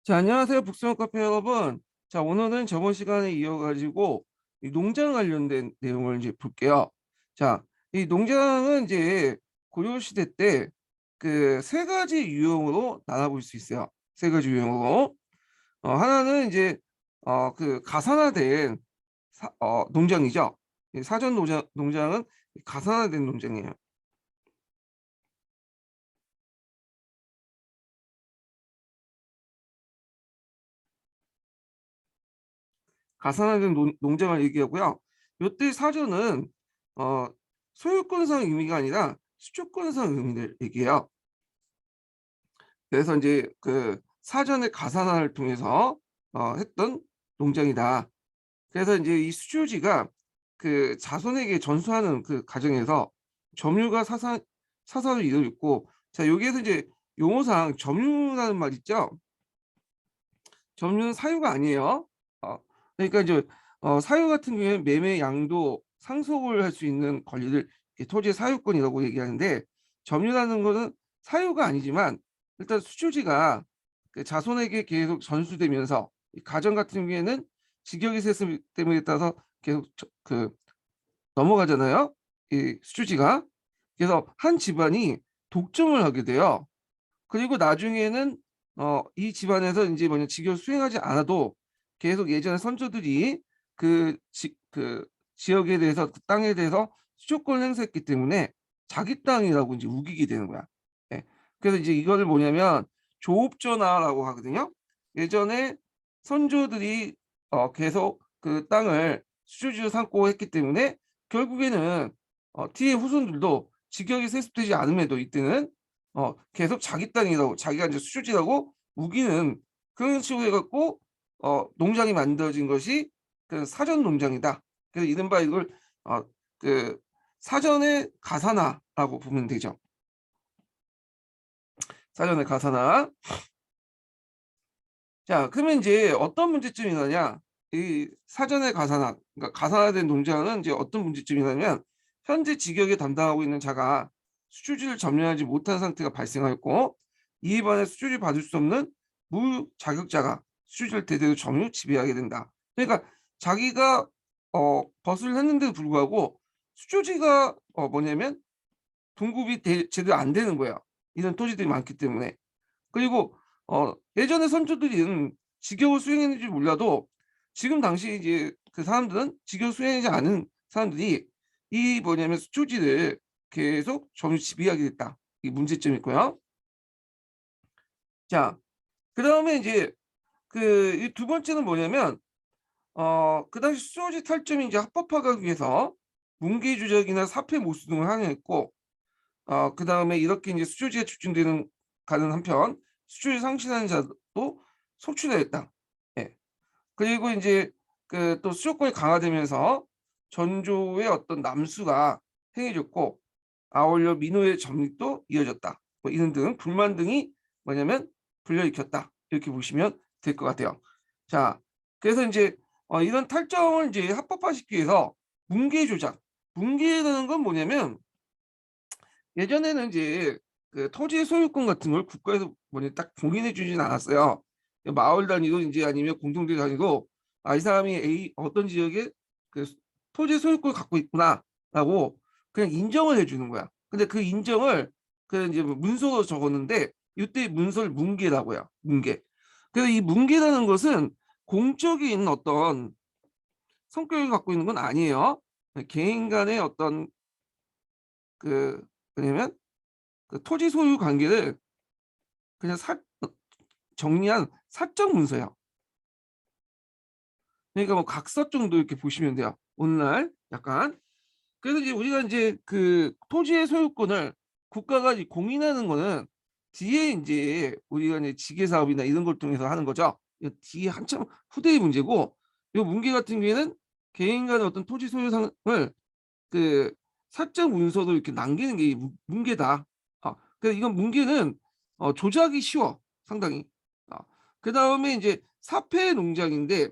자, 안녕하세요. 북스원 카페 여러분. 자, 오늘은 저번 시간에 이어가지고 이 농장 관련된 내용을 이제 볼게요. 자, 이 농장은 이제 고려시대 때 그 세 가지 유형으로 나눠볼 수 있어요. 세 가지 유형으로. 하나는 이제 그 가산화된 농장이죠. 이 사전 농장은 가산화된 농장이에요. 가산화된 농장을 얘기하고요. 이때 사전은 어, 소유권상 의미가 아니라 수조권상 의미를 얘기해요. 그래서 이제 그 사전의 가산화를 통해서 했던 농장이다. 그래서 이제 이 수조지가 그 자손에게 전수하는 그 과정에서 점유가 사사를 이루고, 자, 여기에서 이제 용어상 점유라는 말 있죠. 점유는 사유가 아니에요. 어, 그러니까 이제 사유 같은 경우에는 매매 양도 상속을 할 수 있는 권리를 토지의 사유권이라고 얘기하는데, 점유라는 것은 사유가 아니지만 일단 수주지가 그 자손에게 계속 전수되면서 이 가정 같은 경우에는 직역이 세습 때문에 따라서 계속 그 넘어가잖아요. 이 수주지가. 그래서 한 집안이 독점을 하게 돼요. 그리고 나중에는 이 집안에서 이제 뭐냐 직역을 수행하지 않아도 계속 예전에 선조들이 그 지역에 대해서 그 땅에 대해서 수조권을 행사했기 때문에 자기 땅이라고 이제 우기게 되는 거야. 예. 그래서 이제 이거를 뭐냐면 조업전화라고 하거든요. 예전에 선조들이 계속 그 땅을 수조지로 삼고 했기 때문에 결국에는 뒤에 후손들도 직역이 세습되지 않음에도 이때는 계속 자기 땅이라고 자기가 이제 수주지라고 우기는 그런 식으로 해갖고 농장이 만들어진 것이 그 사전 농장이다. 그래서 이른바 이걸 그 사전의 가사나라고 보면 되죠. 사전의 가사나. 자, 그러면 이제 어떤 문제점이 나냐? 이 사전의 가사나, 그러니까 가사화된 농장은 이제 어떤 문제점이 나냐면 현재 직역에 담당하고 있는 자가 수주지를 점령하지 못한 상태가 발생하였고, 이에 반해 수주를 받을 수 없는 무자격자가 수주지를 대대로 점유 지배하게 된다. 그러니까 자기가 벗을 했는데도 불구하고 수주지가 뭐냐면 분급이 제대로 안 되는 거야. 이런 토지들이 많기 때문에. 그리고 예전에 선조들은 직역을 수행했는지 몰라도 지금 당시 이제 그 사람들은 직역 수행하지 않은 사람들이 이 뭐냐면 수초지를 계속 점유 지배하게 됐다. 이 문제점이 있고요. 자, 그다음에 이제 그 두 번째는 뭐냐면 그 당시 수초지 탈점이 이제 합법화하기 위해서 문기 주적이나 사패 모수 등을 항의했고, 그다음에 이렇게 이제 수조지에 집중되는 가는 한편 수조를 상실하는 자도 속출하였다. 예. 그리고 이제 그 또 수요권이 강화되면서 전조의 어떤 남수가 행해졌고, 아울러 민호의 점립도 이어졌다. 뭐 이런 등 불만 등이 뭐냐면 불려일으켰다. 이렇게 보시면 될 것 같아요. 자, 그래서 이제 이런 탈정을 이제 합법화시키기 위해서 문계 조작. 문계라는 건 뭐냐면 예전에는 이제 그 토지의 소유권 같은 걸 국가에서 뭐냐 딱 공인해 주진 않았어요. 마을 단위도 이제 아니면 공동체 단위도 이 사람이 어떤 지역에 그 토지 소유권을 갖고 있구나라고 그냥 인정을 해주는 거야. 근데 그 인정을 그 이제 뭐 문서로 적었는데 이때 문서를 문계라고 해요. 문계. 그래서 이 문계라는 것은 공적인 어떤 성격을 갖고 있는 건 아니에요. 개인 간의 어떤 그 뭐냐면 그 토지 소유 관계를 그냥 정리한 사적 문서야. 그러니까 뭐 각서 정도 이렇게 보시면 돼요. 오늘날 약간. 그래서 이제 우리가 이제 그 토지의 소유권을 국가가 이제 공인하는 거는 뒤에 이제 우리가 이제 지계 사업이나 이런 걸 통해서 하는 거죠. 이거 뒤에 한참 후대의 문제고, 이 문제 같은 경우에는 개인 간의 어떤 토지 소유상을 그 사적 문서도 이렇게 남기는 게 문계다. 그래서 이건 문계는 조작이 쉬워 상당히. 그 다음에 이제 사폐 농장인데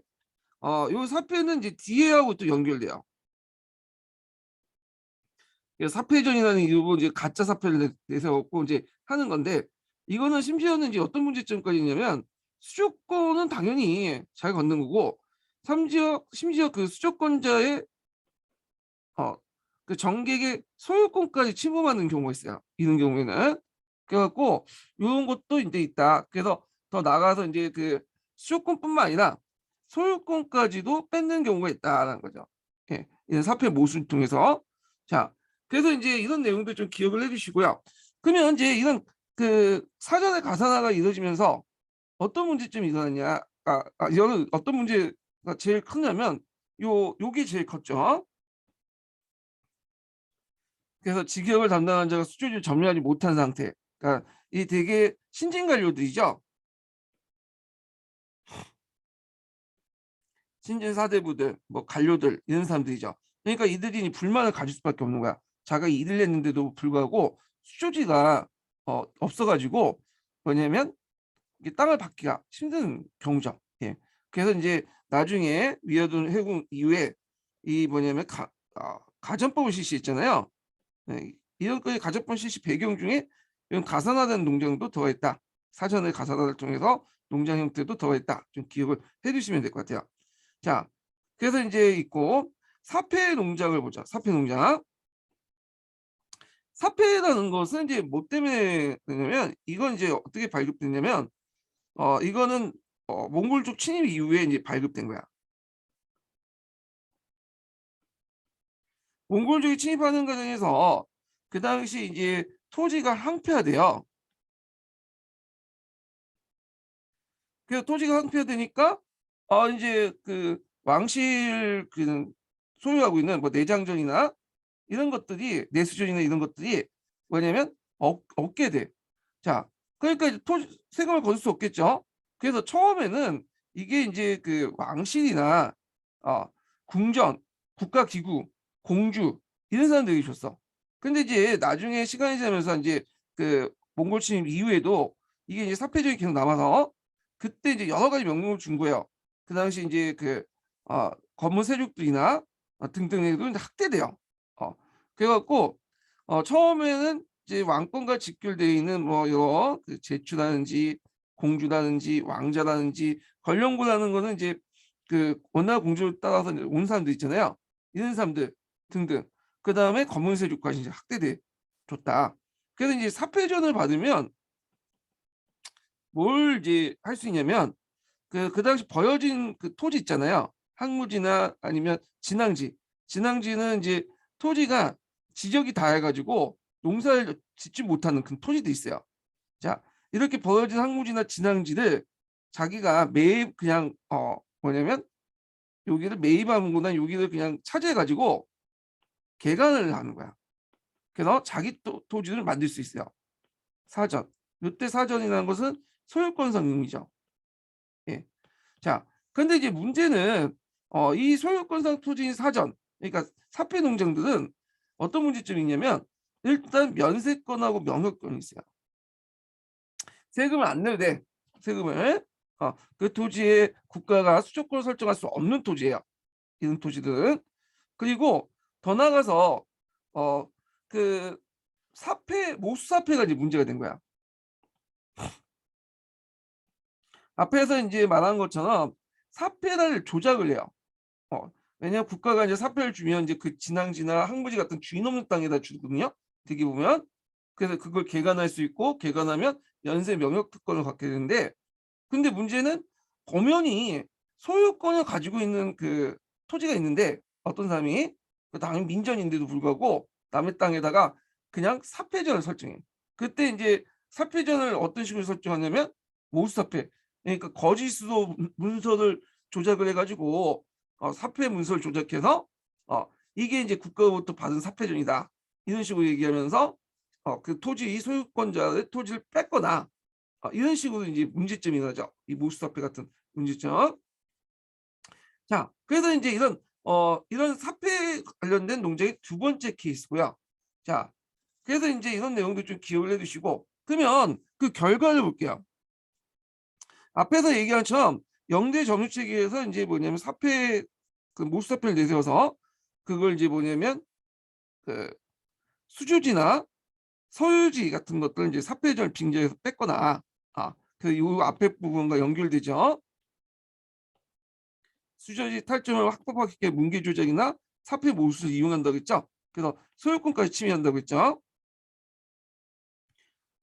요 사폐는 이제 DA하고 또 연결돼요. 그래서 사폐전이라는 이유로 이제 가짜 사폐를 내세웠고 이제 하는 건데, 이거는 심지어는 이제 어떤 문제점까지 있냐면 수조권은 당연히 잘 걷는 거고, 심지어 그 수조권자의 그 정객의 소유권까지 침범하는 경우가 있어요. 이런 경우에는. 그래갖고 이런 것도 이제 있다. 그래서 더 나가서 이제 그 수조권뿐만 아니라 소유권까지도 뺏는 경우가 있다라는 거죠. 예, 이런 사표 모순을 통해서. 자, 그래서 이제 이런 내용들 좀 기억을 해주시고요. 그러면 이제 이런 그 사전의 가산화가 이루어지면서 어떤 문제점이 일어났냐? 이거는 어떤 문제가 제일 크냐면 요게 제일 컸죠. 그래서 직역을 담당한 자가 수주를 점유하지 못한 상태. 그러니까 이 되게 신진 관료들이죠. 신진 사대부들, 뭐 관료들 이런 사람들이죠. 그러니까 이들이 불만을 가질 수밖에 없는 거야. 자가 일을 했는데도 불구하고 수조지가 없어가지고 뭐냐면 이게 땅을 받기가 힘든 경우죠. 예. 그래서 이제 나중에 위화동 해군 이후에 이 뭐냐면 가전법을 실시했잖아요. 네, 이런 거의 가족분 실시 배경 중에 이런 가산화된 농장도 들어있다. 사전의 가산화를 통해서 농장 형태도 들어있다. 좀 기억을 해두시면 될 것 같아요. 자, 그래서 이제 있고 사폐 농장을 보자. 사폐 농장. 사폐라는 것은 이제 뭐 때문에 되냐면 이건 이제 어떻게 발급됐냐면 이거는 몽골족 침입 이후에 이제 발급된 거야. 몽골족이 침입하는 과정에서 그 당시 이제 토지가 항폐화돼요. 그래서 토지가 상폐되니까 이제 그 왕실 그 소유하고 있는 뭐 내장전이나 이런 것들이 내수전이나 이런 것들이 뭐냐면 얻게 돼. 자, 그러니까 이제 세금을 거둘 수 없겠죠. 그래서 처음에는 이게 이제 그 왕실이나 어, 궁전, 국가기구, 공주 이런 사람들이 줬어. 근데 이제 나중에 시간이 지나면서 이제 그 몽골 침입 이후에도 이게 이제 사폐적이 계속 남아서 그때 이제 여러 가지 명령을 준 거예요. 그 당시 이제 그 검은 세력들이나 등등에도 이제 학대돼요. 그래갖고 처음에는 이제 왕권과 직결되어 있는 뭐 이런 그 제추라든지 공주라든지 왕자라든지 관련고라는 거는 이제 그 원나 공주를 따라서 온 사람들 있잖아요. 이런 사람들 등등. 그 다음에 검은 세력까지 이제 학대돼 줬다. 그래서 이제 사폐전을 받으면 뭘 이제 할 수 있냐면 그 당시 버려진 그 토지 있잖아요. 항무지나 아니면 진앙지. 진앙지는 이제 토지가 지적이 다 해가지고 농사를 짓지 못하는 그 토지도 있어요. 자, 이렇게 버려진 항무지나 진앙지를 자기가 매입 그냥 뭐냐면 여기를 매입하는구나 여기를 그냥 차지해가지고 개간을 하는 거야. 그래서 자기 토지를 만들 수 있어요. 사전. 이때 사전이라는 것은 소유권상 의미죠. 예. 자, 근데 이제 문제는 이 소유권상 토지인 사전, 그러니까 사폐 농장들은 어떤 문제점이 있냐면 일단 면세권하고 명효권이 있어요. 세금을 안 내도 돼. 세금을. 그 토지에 국가가 수조권을 설정할 수 없는 토지예요. 이런 토지들은. 그리고 더 나가서 그 사폐 모수 사폐가 이제 문제가 된 거야. 앞에서 이제 말한 것처럼 사폐를 조작을 해요. 왜냐하면 국가가 이제 사표를 주면 이제 그 진앙지나 항무지 같은 주인 없는 땅에다 주거든요. 되게 보면. 그래서 그걸 개간할 수 있고 개간하면 연쇄 명역 특권을 갖게 되는데 근데 문제는 범연이 소유권을 가지고 있는 그 토지가 있는데 어떤 사람이 당연히 민전인데도 불구하고 남의 땅에다가 그냥 사패전을 설정해. 그때 이제 사패전을 어떤 식으로 설정하냐면 모수사패. 그러니까 거짓으로 문서를 조작을 해가지고 사패 문서를 조작해서 이게 이제 국가로부터 받은 사패전이다. 이런 식으로 얘기하면서 그 토지 소유권자의 토지를 뺏거나 이런 식으로 이제 문제점이 나죠. 이 모수사패 같은 문제점. 자, 그래서 이제 이런 사패 관련된 논쟁의 두 번째 케이스고요. 자, 그래서 이제 이런 내용도 좀 기억을 해두시고 그러면 그 결과를 볼게요. 앞에서 얘기한 것처럼 영대 점유체계에서 이제 뭐냐면 사패 그 모수사패를 내세워서 그걸 이제 뭐냐면 그 수주지나 소유지 같은 것들 이제 사패전을 빙자해서 뺐거나 그 요 앞에 부분과 연결되죠. 수저지 탈점을 확보하기 위해 문계 조작이나 사표 모수를 이용한다고 했죠. 그래서 소유권까지 침해한다고 했죠.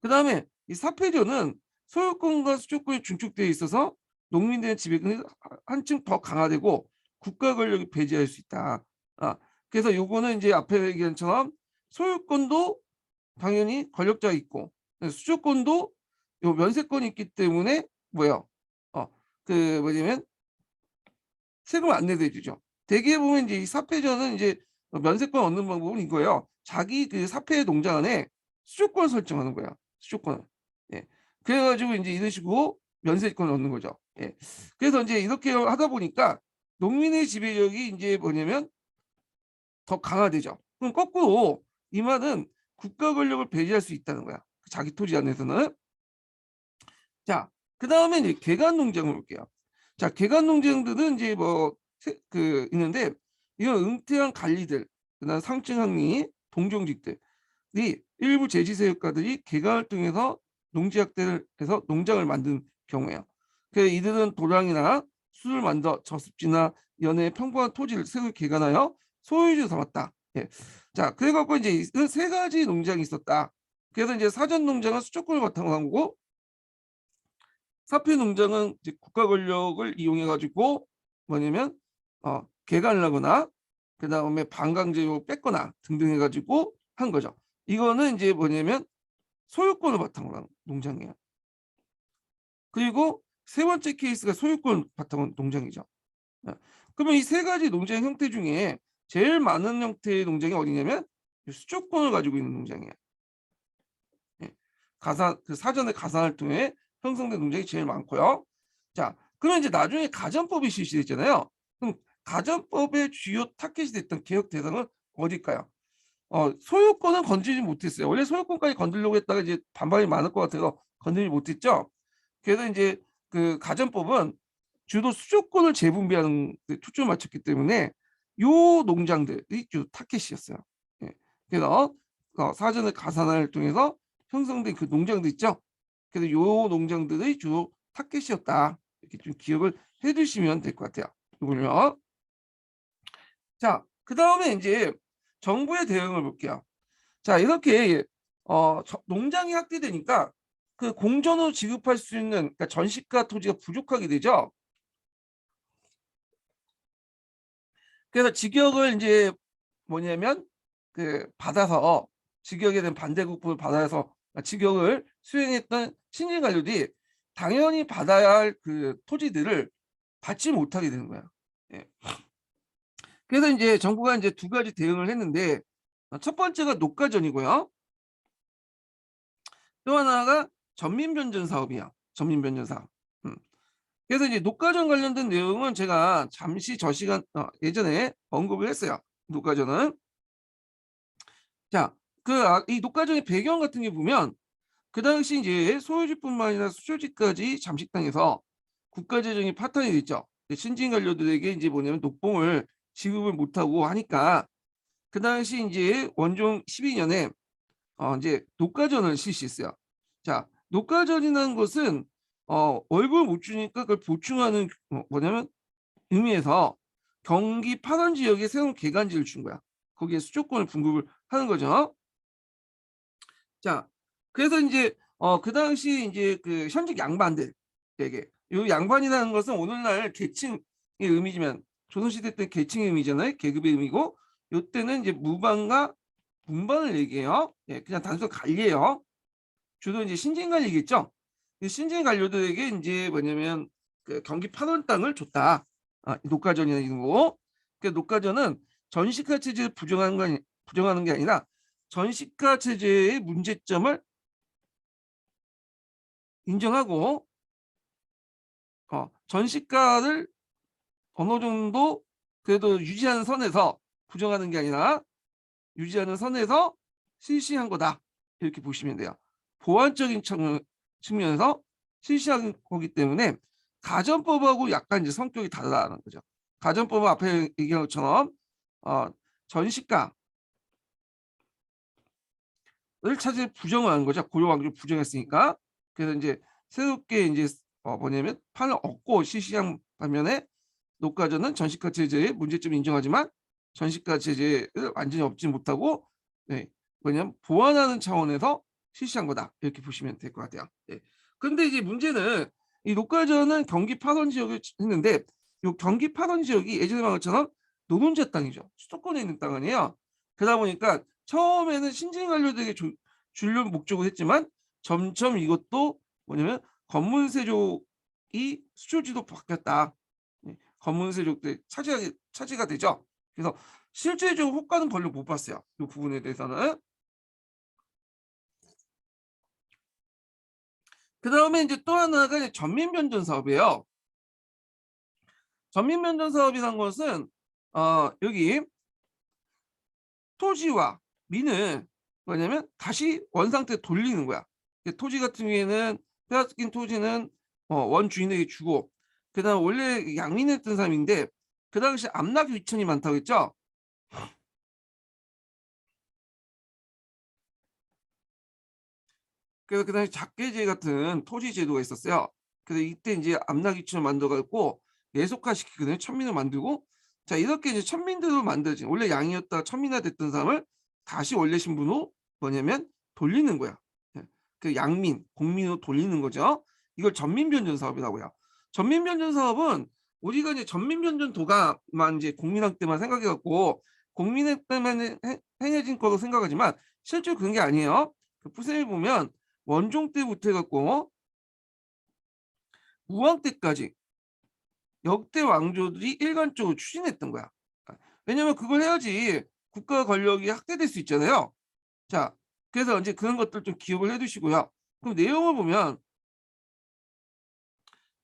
그 다음에 이 사표전은 소유권과 수조권이 중축되어 있어서 농민들의 지배권이 한층 더 강화되고 국가 권력이 배제할 수 있다. 그래서 요거는 이제 앞에 얘기한 것처럼 소유권도 당연히 권력자가 있고 수조권도 요 면세권이 있기 때문에 뭐예요? 뭐냐면 세금을 안 내도 해주죠. 대개 보면 이제 이 사표전은 이제 면세권 얻는 방법은 이거예요. 자기 그 사표의 농장 안에 수조권 설정하는 거야. 수조권. 예. 그래가지고 이제 이런 식으로 면세권을 얻는 거죠. 예. 그래서 이제 이렇게 하다 보니까 농민의 지배력이 이제 뭐냐면 더 강화되죠. 그럼 거꾸로 이 말은 국가 권력을 배제할 수 있다는 거야. 자기 토지 안에서는. 자, 그 다음에 이제 개간 농장을 볼게요. 자, 개간 농장들은 이제 있는데 이건 은퇴한 관리들, 그다음 상층 항리, 동종직들이 일부 제지세력가들이 개간을 통해서 농지학대를 해서 농장을 만든 경우예요. 그래서 이들은 도량이나 수를 만들어 저습지나 연해의 평범한 토지를 세을 개간하여 소유주 삼았다. 예. 자, 그래갖고 이제 이 세 가지 농장이 있었다. 그래서 이제 사전 농장은 수조권을 바탕으로 한 거고 사표 농장은 이제 국가 권력을 이용해 가지고 뭐냐면 개간을 하거나 그 다음에 반강제로 뺐거나 등등 해가지고 한 거죠. 이거는 이제 뭐냐면 소유권을 바탕으로 한 농장이에요. 그리고 세 번째 케이스가 소유권 바탕으로 한 농장이죠. 그러면 이 세 가지 농장 형태 중에 제일 많은 형태의 농장이 어디냐면 수조권을 가지고 있는 농장이에요. 그 사전의 가산을 통해 형성된 농장이 제일 많고요. 자, 그럼 이제 나중에 가전법이 실시됐잖아요. 그럼 가전법의 주요 타겟이 됐던 개혁 대상은 어딜까요? 소유권은 건드리지 못했어요. 원래 소유권까지 건드리려고 했다가 이제 반발이 많을 것 같아서 건드리지 못했죠. 그래서 이제 그 가전법은 주로 수조권을 재분배하는 데 초점을 맞췄기 때문에 요 농장들이 주 타겟이었어요. 예. 그래서 사전의 가산을 통해서 형성된 그 농장들 있죠. 그래서 요 농장들의 주로 타겟이었다. 이렇게 좀 기억을 해두시면 될 것 같아요. 이걸요. 자, 그 다음에 이제 정부의 대응을 볼게요. 자, 이렇게 농장이 확대되니까 그 공전으로 지급할 수 있는 그러니까 전시가 토지가 부족하게 되죠. 그래서 직역을 이제 뭐냐면 그 받아서 직역에 대한 반대국부를 받아서 직역을 수행했던 신진 관료들이 당연히 받아야 할 그 토지들을 받지 못하게 되는 거야. 예. 그래서 이제 정부가 이제 두 가지 대응을 했는데 첫 번째가 녹가전이고요. 또 하나가 전민변전 사업이야. 전민변전 사업. 그래서 이제 녹가전 관련된 내용은 제가 잠시 저 시간 예전에 언급을 했어요. 녹가전은. 자, 이 녹가전의 배경 같은 게 보면 그 당시 이제 소유주뿐만 아니라 수조지까지 잠식당해서 국가 재정이 파탄이 됐죠. 신진 관료들에게 이제 뭐냐면 녹봉을 지급을 못하고 하니까 그 당시 이제 원종 12년에 이제 녹가전을 실시했어요. 자, 녹가전이라는 것은 월급을 못 주니까 그걸 보충하는 뭐냐면 의미에서 경기 파란 지역에 새로운 개간지를 준 거야. 거기에 수조권을 분급을 하는 거죠. 자, 그래서 이제 그 당시 이제 그 현직 양반들에게 이 양반이라는 것은 오늘날 계층의 의미지만 조선시대 때 계층의 의미잖아요. 계급의 의미고 이때는 이제 무반과 분반을 얘기해요. 예, 그냥 단순 관리예요. 주로 이제 신진 관리겠죠. 신진 관료들에게 이제 뭐냐면 그 경기 파돈 땅을 줬다. 녹가전이라는 거. 그 녹가전은 전시가 체제를 부정하는 게 아니라 전시가 체제의 문제점을 인정하고 전시가를 어느 정도 그래도 유지하는 선에서 부정하는 게 아니라 유지하는 선에서 실시한 거다. 이렇게 보시면 돼요. 보완적인 측면에서 실시한 거기 때문에 가전법하고 약간 이제 성격이 달라는 거죠. 가전법은 앞에 얘기한 것처럼 전시가를 차제 부정을 한 거죠. 고려왕조 부정했으니까. 그래서 이제 새롭게 이제 뭐냐면 판을 얻고 실시한 반면에 녹가전은 전시가 체제의 문제점을 인정하지만 전시가 체제를 완전히 없지 못하고 네, 뭐냐면 보완하는 차원에서 실시한 거다 이렇게 보시면 될 것 같아요. 네. 근데 이제 문제는 이 녹가전은 경기 파선 지역을 했는데 이 경기 파선 지역이 예전에 말한 것처럼 노른자 땅이죠. 수도권에 있는 땅 아니에요. 그러다 보니까 처음에는 신진 관료들에게 주려는 목적을 했지만 점점 이것도 뭐냐면 검문세족이 수출지도 바뀌었다. 네, 검문세족들 차지가 되죠. 그래서 실제적으로 효과는 별로 못 봤어요. 이 부분에 대해서는. 그 다음에 이제 또 하나가 이제 전민변전 사업이에요. 전민변전 사업이란 것은 여기 토지와 민을 뭐냐면 다시 원상태 돌리는 거야. 토지 같은 경우에는 빼앗긴 토지는 원 주인에게 주고 그다음 원래 양민했던 사람인데 그 당시 암락 위천이 많다고 했죠. 그래서 그 당시 작계제 같은 토지 제도가 있었어요. 그래서 이때 이제 암락 위천을 만들어갖고 예속화시키거든요. 천민을 만들고 자 이렇게 이제 천민들로 만들어진 원래 양이었다 천민화 됐던 사람을 다시 원래 신분으로 뭐냐면 돌리는 거야. 예, 그 양민, 공민으로 돌리는 거죠. 이걸 전민변전 사업이라고 해요. 전민변전 사업은 우리가 이제 전민변전 도가만 이제 공민학 때만 생각해갖고 공민학 때만 행해진 거로 생각하지만 실제로 그런 게 아니에요. 그 푸세를 보면 원종 때부터 해갖고 우왕 때까지 역대 왕조들이 일관적으로 추진했던 거야. 왜냐면 그걸 해야지 국가 권력이 확대될 수 있잖아요. 자, 그래서 이제 그런 것들 좀 기억을 해두시고요. 그럼 내용을 보면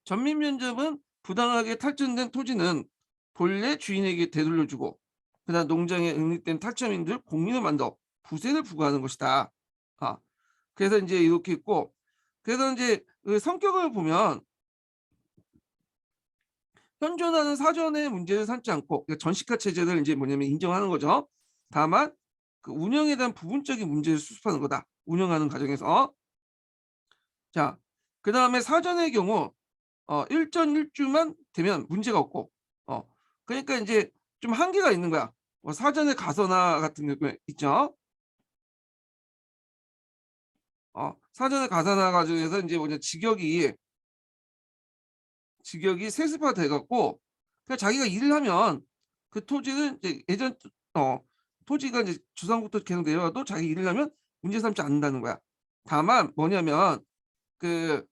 전민면접은 부당하게 탈전된 토지는 본래 주인에게 되돌려주고 그다음 농장에 응립된 탈취민들 공민을 만들어 부세를 부과하는 것이다. 그래서 이제 이렇게 있고 그래서 이제 그 성격을 보면 현존하는 사전의 문제를 삼지 않고 그러니까 전시가 체제를 이제 뭐냐면 인정하는 거죠. 다만 그 운영에 대한 부분적인 문제를 수습하는 거다. 운영하는 과정에서. 자, 그 다음에 사전의 경우 일전일주만 되면 문제가 없고 그러니까 이제 좀 한계가 있는 거야. 뭐 사전에 가서나 같은 경우 있죠. 사전에 가서나 가지고서 이제 뭐냐 직역이 세습화 돼갖고 그러니까 자기가 일을 하면 그 토지는 이제 예전 토지가 이제 주상부터 계속 내려가도 자기 일을 하면 문제 삼지 않는다는 거야. 다만 뭐냐면 그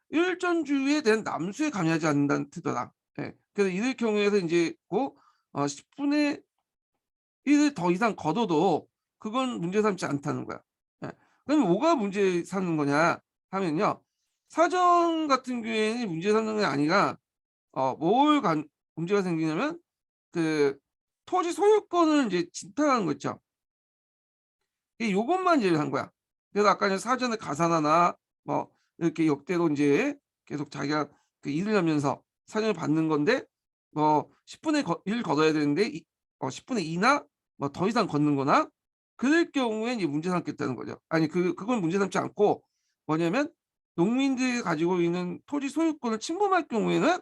일전주에 대한 남수에 관여하지 않는다는 뜻이다. 예. 그래서 이럴 경우에서 이제 그 10분의 1을 더 이상 걷어도 그건 문제 삼지 않다는 거야. 예. 그럼 뭐가 문제 삼는 거냐 하면요. 사전 같은 경우에는 문제 삼는 게 아니라 문제가 생기냐면 그 토지 소유권을 이제 진탈하는 거 있죠. 요것만 이제 한 거야. 그래서 아까 이제 사전에 가산하나 뭐 이렇게 역대로 이제 계속 자기가 그 일을 하면서 사전을 받는 건데 뭐 10분의 1 걷어야 되는데 10분의 2나 뭐 더 이상 걷는 거나 그럴 경우에 이제 문제 삼겠다는 거죠. 아니 그건 문제 삼지 않고 뭐냐면 농민들이 가지고 있는 토지 소유권을 침범할 경우에는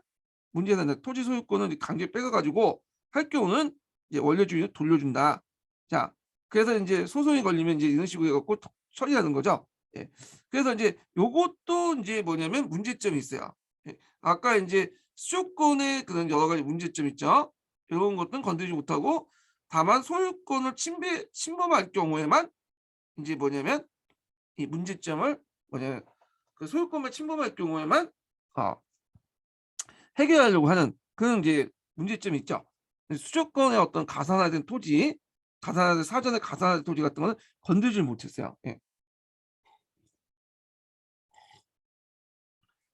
문제 삼는다. 토지 소유권을 강제 빼가 가지고 할 경우는 이제 원래 주인을 돌려준다. 자, 그래서 이제 소송이 걸리면 이제 이런 식으로 해갖고 처리하는 거죠. 예. 그래서 이제 요것도 이제 뭐냐면 문제점이 있어요. 예. 아까 이제 수요권의 그런 여러 가지 문제점 있죠. 이런 것들은 건드리지 못하고 다만 소유권을 침범할 경우에만 이제 뭐냐면 이 문제점을 뭐냐면 그 소유권을 침범할 경우에만 어, 해결하려고 하는 그런 이제 문제점이 있죠. 수조권의 어떤 가산화된 토지, 가산화된 사전에 가산화된 토지 같은 거는 건들지 못했어요. 예.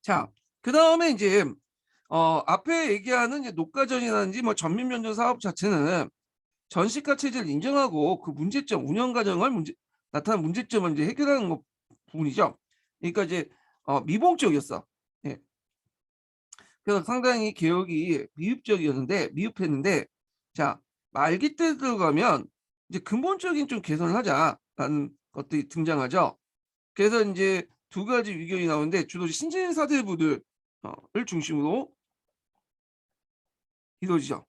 자, 그 다음에 이제 앞에 얘기하는 이제 녹가전이라든지 뭐 전민면전 사업 자체는 전시가 체제를 인정하고 그 문제점, 운영 과정을 나타난 문제점을 이제 해결하는 것 부분이죠. 그러니까 이제 미봉적이었어. 예. 그래서 상당히 개혁이 미흡했는데 자 말기 때 들어가면 이제 근본적인 좀 개선을 하자라는 것들이 등장하죠. 그래서 이제 두 가지 의견이 나오는데 주로 신진 사대부들을 중심으로 이루어지죠.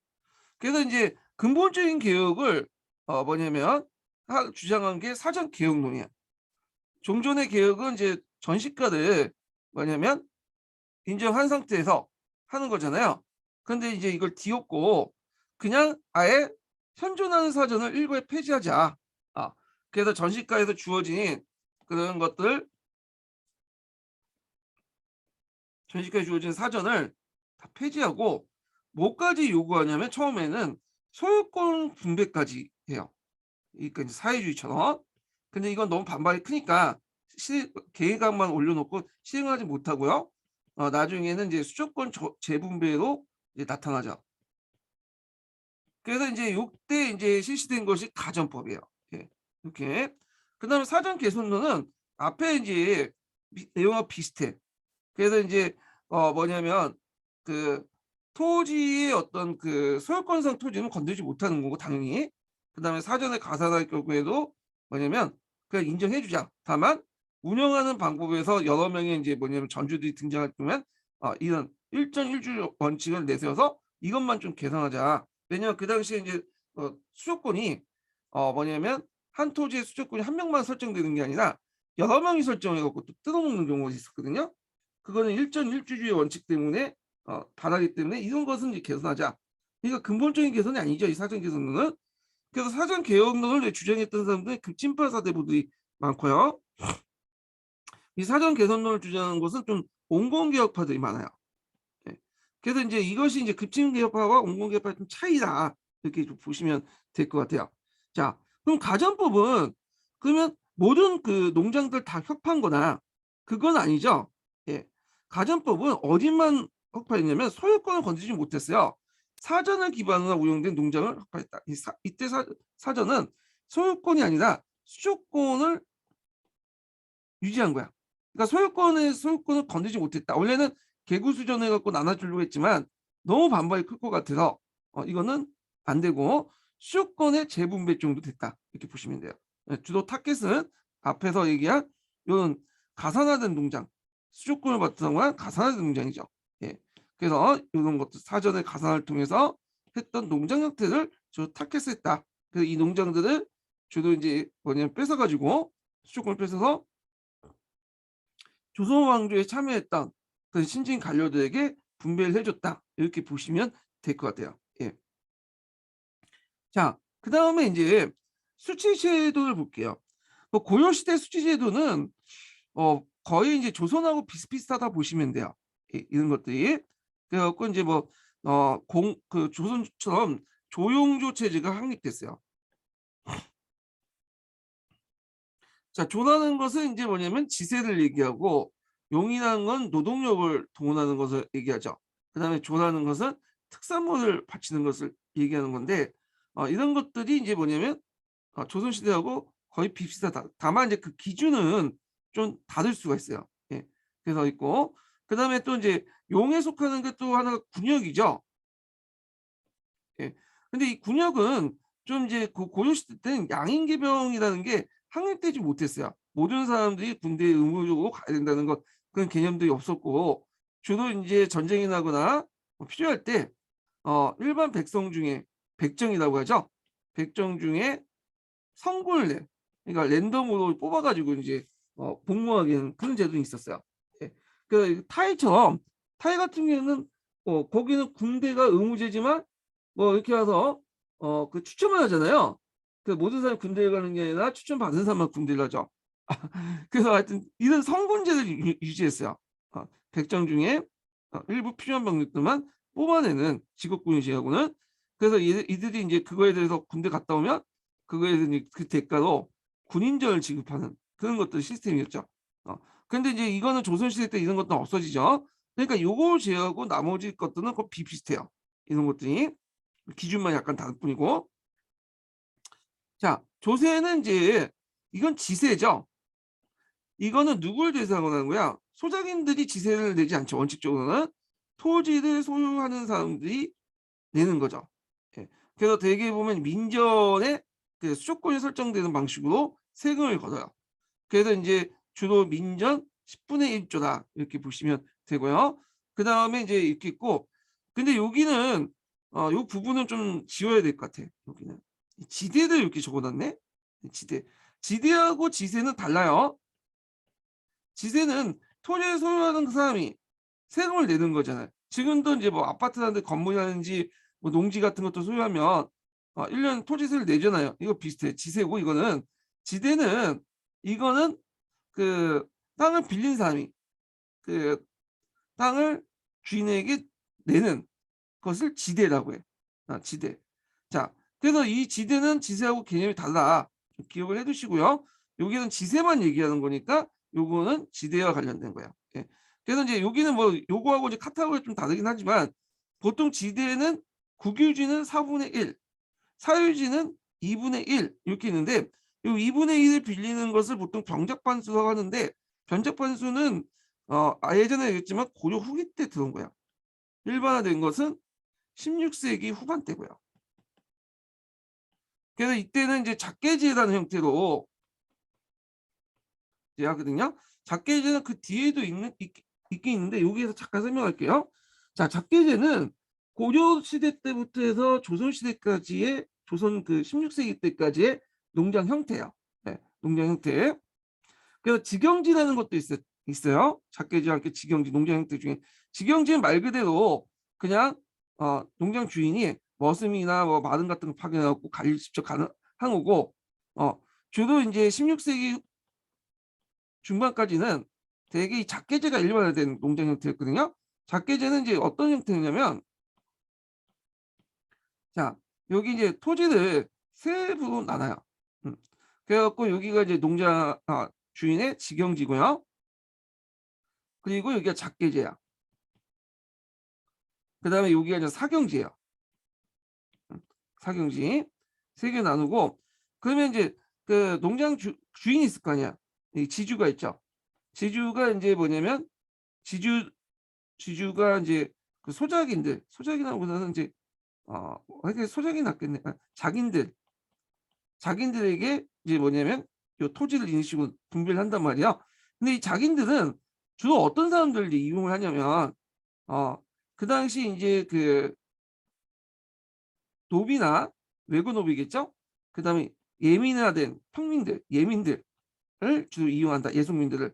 그래서 이제 근본적인 개혁을 뭐냐면 주장한 게 사전 개혁론이야. 종전의 개혁은 이제 전시가를 뭐냐면 인정한 상태에서 하는 거잖아요. 근데 이제 이걸 뒤엎고 그냥 아예 현존하는 사전을 일부에 폐지하자. 그래서 전시가에서 주어진 그런 것들, 전시가에 주어진 사전을 다 폐지하고 뭐까지 요구하냐면 처음에는 소유권 분배까지 해요. 그러니까 이제 사회주의처럼. 근데 이건 너무 반발이 크니까 계획안만 올려놓고 시행하지 못하고요. 나중에는 이제 수조권 재분배로 이제 나타나죠. 그래서 이제 요때 이제 실시된 것이 가전법이에요. 예. 이렇게. 그다음에 사전 개선론은 앞에 이제 내용과 비슷해. 그래서 이제 뭐냐면 그 토지의 어떤 그 소유권상 토지는 건들지 못하는 거고 당연히. 그다음에 사전에 가산할 경우에도 뭐냐면 그냥 인정해 주자. 다만 운영하는 방법에서 여러 명의 이제 뭐냐면 전주들이 등장할 경우엔 이런 일전일주 원칙을 내세워서 이것만 좀 개선하자. 왜냐면 그 당시에 이제 수조권이 뭐냐면 한 토지의 수조권이 한 명만 설정되는 게 아니라 여러 명이 설정해 갖고 또 뜯어먹는 경우가 있었거든요. 그거는 일전일주주의 원칙 때문에 반하기 때문에 이런 것은 이제 개선하자. 그러니까 근본적인 개선이 아니죠. 이 사전 개선론은. 그래서 사전 개혁론을 주장했던 사람들이 극진파 사대부들이 많고요. 이 사전 개선론을 주장하는 것은 좀 온건개혁파들이 많아요. 예. 그래서 이제 이것이 이제 급진개혁파와 온건개혁파의 좀 차이다. 이렇게 좀 보시면 될 것 같아요. 자, 그럼 가전법은 그러면 모든 그 농장들 다 협파한 그건 아니죠. 예. 가전법은 어디만 협파했냐면 소유권을 건드리지 못했어요. 사전을 기반으로 운영된 농장을 협파했다. 이때 사전은 소유권이 아니라 수조권을 유지한 거야. 그러니까 소유권을 건드리지 못했다. 원래는 개구 수전해 갖고 나눠주려고 했지만 너무 반발이 클 것 같아서 이거는 안 되고 수조권의 재분배 정도 됐다. 이렇게 보시면 돼요. 주로 타겟은 앞에서 얘기한 이런 가산화된 농장, 수조권을 바탕한 가산화된 농장이죠. 예. 그래서 이런 것도 사전에 가산을 통해서 했던 농장 형태를 주로 타겟했다. 그래서 이 농장들을 주로 이제 뭐냐면 뺏어가지고 수조권을 뺏어서 조선 왕조에 참여했던 그 신진 관료들에게 분배를 해줬다. 이렇게 보시면 될 것 같아요. 예. 자, 그 다음에 이제 수치제도를 볼게요. 뭐 고려시대 수치제도는 거의 이제 조선하고 비슷비슷하다 보시면 돼요. 이런 것들이. 그래갖고 이제 뭐 그 조선처럼 조용조 체제가 확립됐어요. 자, 조라는 것은 이제 뭐냐면 지세를 얘기하고 용이라는 건 노동력을 동원하는 것을 얘기하죠. 그다음에 조라는 것은 특산물을 바치는 것을 얘기하는 건데 이런 것들이 이제 뭐냐면 조선 시대하고 거의 비슷하다. 다만 이제 그 기준은 좀 다를 수가 있어요. 예. 그래서 있고 그다음에 또 이제 용에 속하는 게 또 하나가 군역이죠. 예. 근데 이 군역은 좀 이제 고려시대 때는 양인계병이라는 게 확립되지 못했어요. 모든 사람들이 군대에 의무적으로 가야 된다는 것 그런 개념들이 없었고 주로 이제 전쟁이 나거나 뭐 필요할 때 일반 백성 중에 백정이라고 하죠. 백정 중에 성군을 내. 그러니까 랜덤으로 뽑아가지고 이제 복무하게 하는 그런 제도는 있었어요. 예. 그 타이처럼 타이 같은 경우에는 거기는 군대가 의무제지만 뭐 이렇게 해서 그 추첨을 하잖아요. 그 모든 사람이 군대에 가는 게 아니라 추천 받은 사람만 군대를 가죠. 그래서 하여튼 이런 성군제를 유지했어요. 백정 중에 일부 필요한 병력들만 뽑아내는 직업군인제하고는 그래서 이들이 이제 그거에 대해서 군대 갔다 오면 그거에 대해서 그 대가로 군인정을 지급하는 그런 것들 시스템이었죠. 근데 이제 이거는 조선시대 때 이런 것도 없어지죠. 그러니까 요걸 제외하고 나머지 것들은 거의 비슷해요. 이런 것들이 기준만 약간 다를 뿐이고. 자, 조세는 이제 이건 지세죠. 이거는 누굴 대상으로 하는 거야? 소작인들이 지세를 내지 않죠. 원칙적으로는 토지를 소유하는 사람들이 내는 거죠. 예. 그래서 대개 보면 민전에 그 수조권이 설정되는 방식으로 세금을 걷어요. 그래서 이제 주로 민전, 10분의 1조다. 이렇게 보시면 되고요. 그다음에 이제 이렇게 있고, 근데 여기는 요 부분은 좀 지워야 될 것 같아. 여기는 지대를 이렇게 적어놨네. 지대. 지대하고 지세는 달라요. 지세는 토지를 소유하는 그 사람이 세금을 내는 거잖아요. 지금도 이제 뭐 아파트라든지 건물이라든지 뭐 농지 같은 것도 소유하면 1년 토지세를 내잖아요. 이거 비슷해. 지세고 이거는 지대는 이거는 그 땅을 빌린 사람이 그 땅을 주인에게 내는 것을 지대라고 해. 지대. 자, 그래서 이 지대는 지세하고 개념이 달라. 기억을 해두시고요. 여기는 지세만 얘기하는 거니까 요거는 지대와 관련된 거야. 예. 그래서 이제 여기는 뭐 요거하고 이제 카타고리가 좀 다르긴 하지만 보통 지대는 국유지는 4분의 1, 사유지는 2분의 1 이렇게 있는데 이 2분의 1을 빌리는 것을 보통 병작반수라고 하는데 병작반수는 예전에 얘기했지만 고려 후기 때 들어온 거야. 일반화된 것은 16세기 후반대고요. 그래서 이때는 이제 작계제라는 형태로 하거든요. 작계제는 그 뒤에도 있긴 있는데 여기에서 잠깐 설명할게요. 자, 작계제는 고려 시대 때부터 해서 조선 시대까지의 조선 그 16세기 때까지의 농장 형태예요. 네, 농장 형태. 그래서 직영지라는 것도 있어요. 작계제와 함께 직영지 농장 형태 중에 직영지는 말 그대로 그냥 농장 주인이 머슴이나 뭐 마른 같은 거 파견해갖고 관리 직접 가는 한 거고 주로 이제 16세기 중반까지는 되게 이 작계제가 일반화된 농장 형태였거든요. 작계제는 이제 어떤 형태냐면 자 여기 이제 토지를 세 부로 나눠요. 그래갖고 여기가 이제 농장 주인의 직영지고요. 그리고 여기가 작계제야. 그 다음에 여기가 이제 사경지예요. 사경지 세 개 나누고 그러면 이제 그 농장 주인이 있을 거 아니야. 이 지주가 있죠. 지주가 이제 뭐냐면 지주가 이제 그 소작인들보다는 이제 이게 소작이 낫겠네. 자긴들에게 이제 뭐냐면 요 토지를 이런 식으로 분배를 한단 말이야. 근데 이 자긴들은 주로 어떤 사람들이 이용을 하냐면 그 당시 이제 그 노비나 외고 노비겠죠. 그 다음에 예민화된 평민들, 예민들을 주로 이용한다. 예속민들을.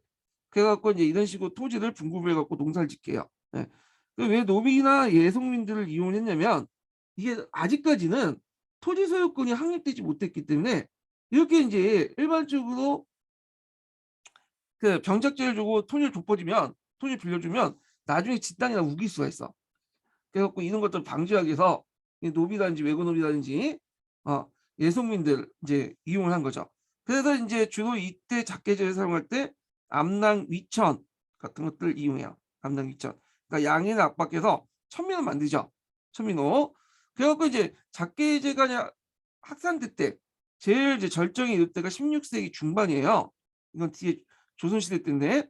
그래갖고 이제 이런 식으로 토지를 분급해갖고 농사를 짓게요. 예. 왜 노비나 예속민들을 이용했냐면 이게 아직까지는 토지 소유권이 확립되지 못했기 때문에 이렇게 이제 일반적으로 그 병작제를 주고 토지를 돋보지면 토지 빌려주면 나중에 지 땅이나 우길 수가 있어. 그래갖고 이런 것들 방지하기 위해서 노비라든지 외고노비라든지 예속민들 이제 이용을 한 거죠. 그래서 이제 주로 이때 작계제를 사용할 때 암낭 위천 같은 것들을 이용해요. 암낭 위천. 그러니까 양해를 압박해서 천민을 만들죠. 천민호. 그래갖고 이제 작계제가 확산될 때 제일 이제 절정이 이를 때가 16세기 중반이에요. 이건 뒤에 조선시대 때인데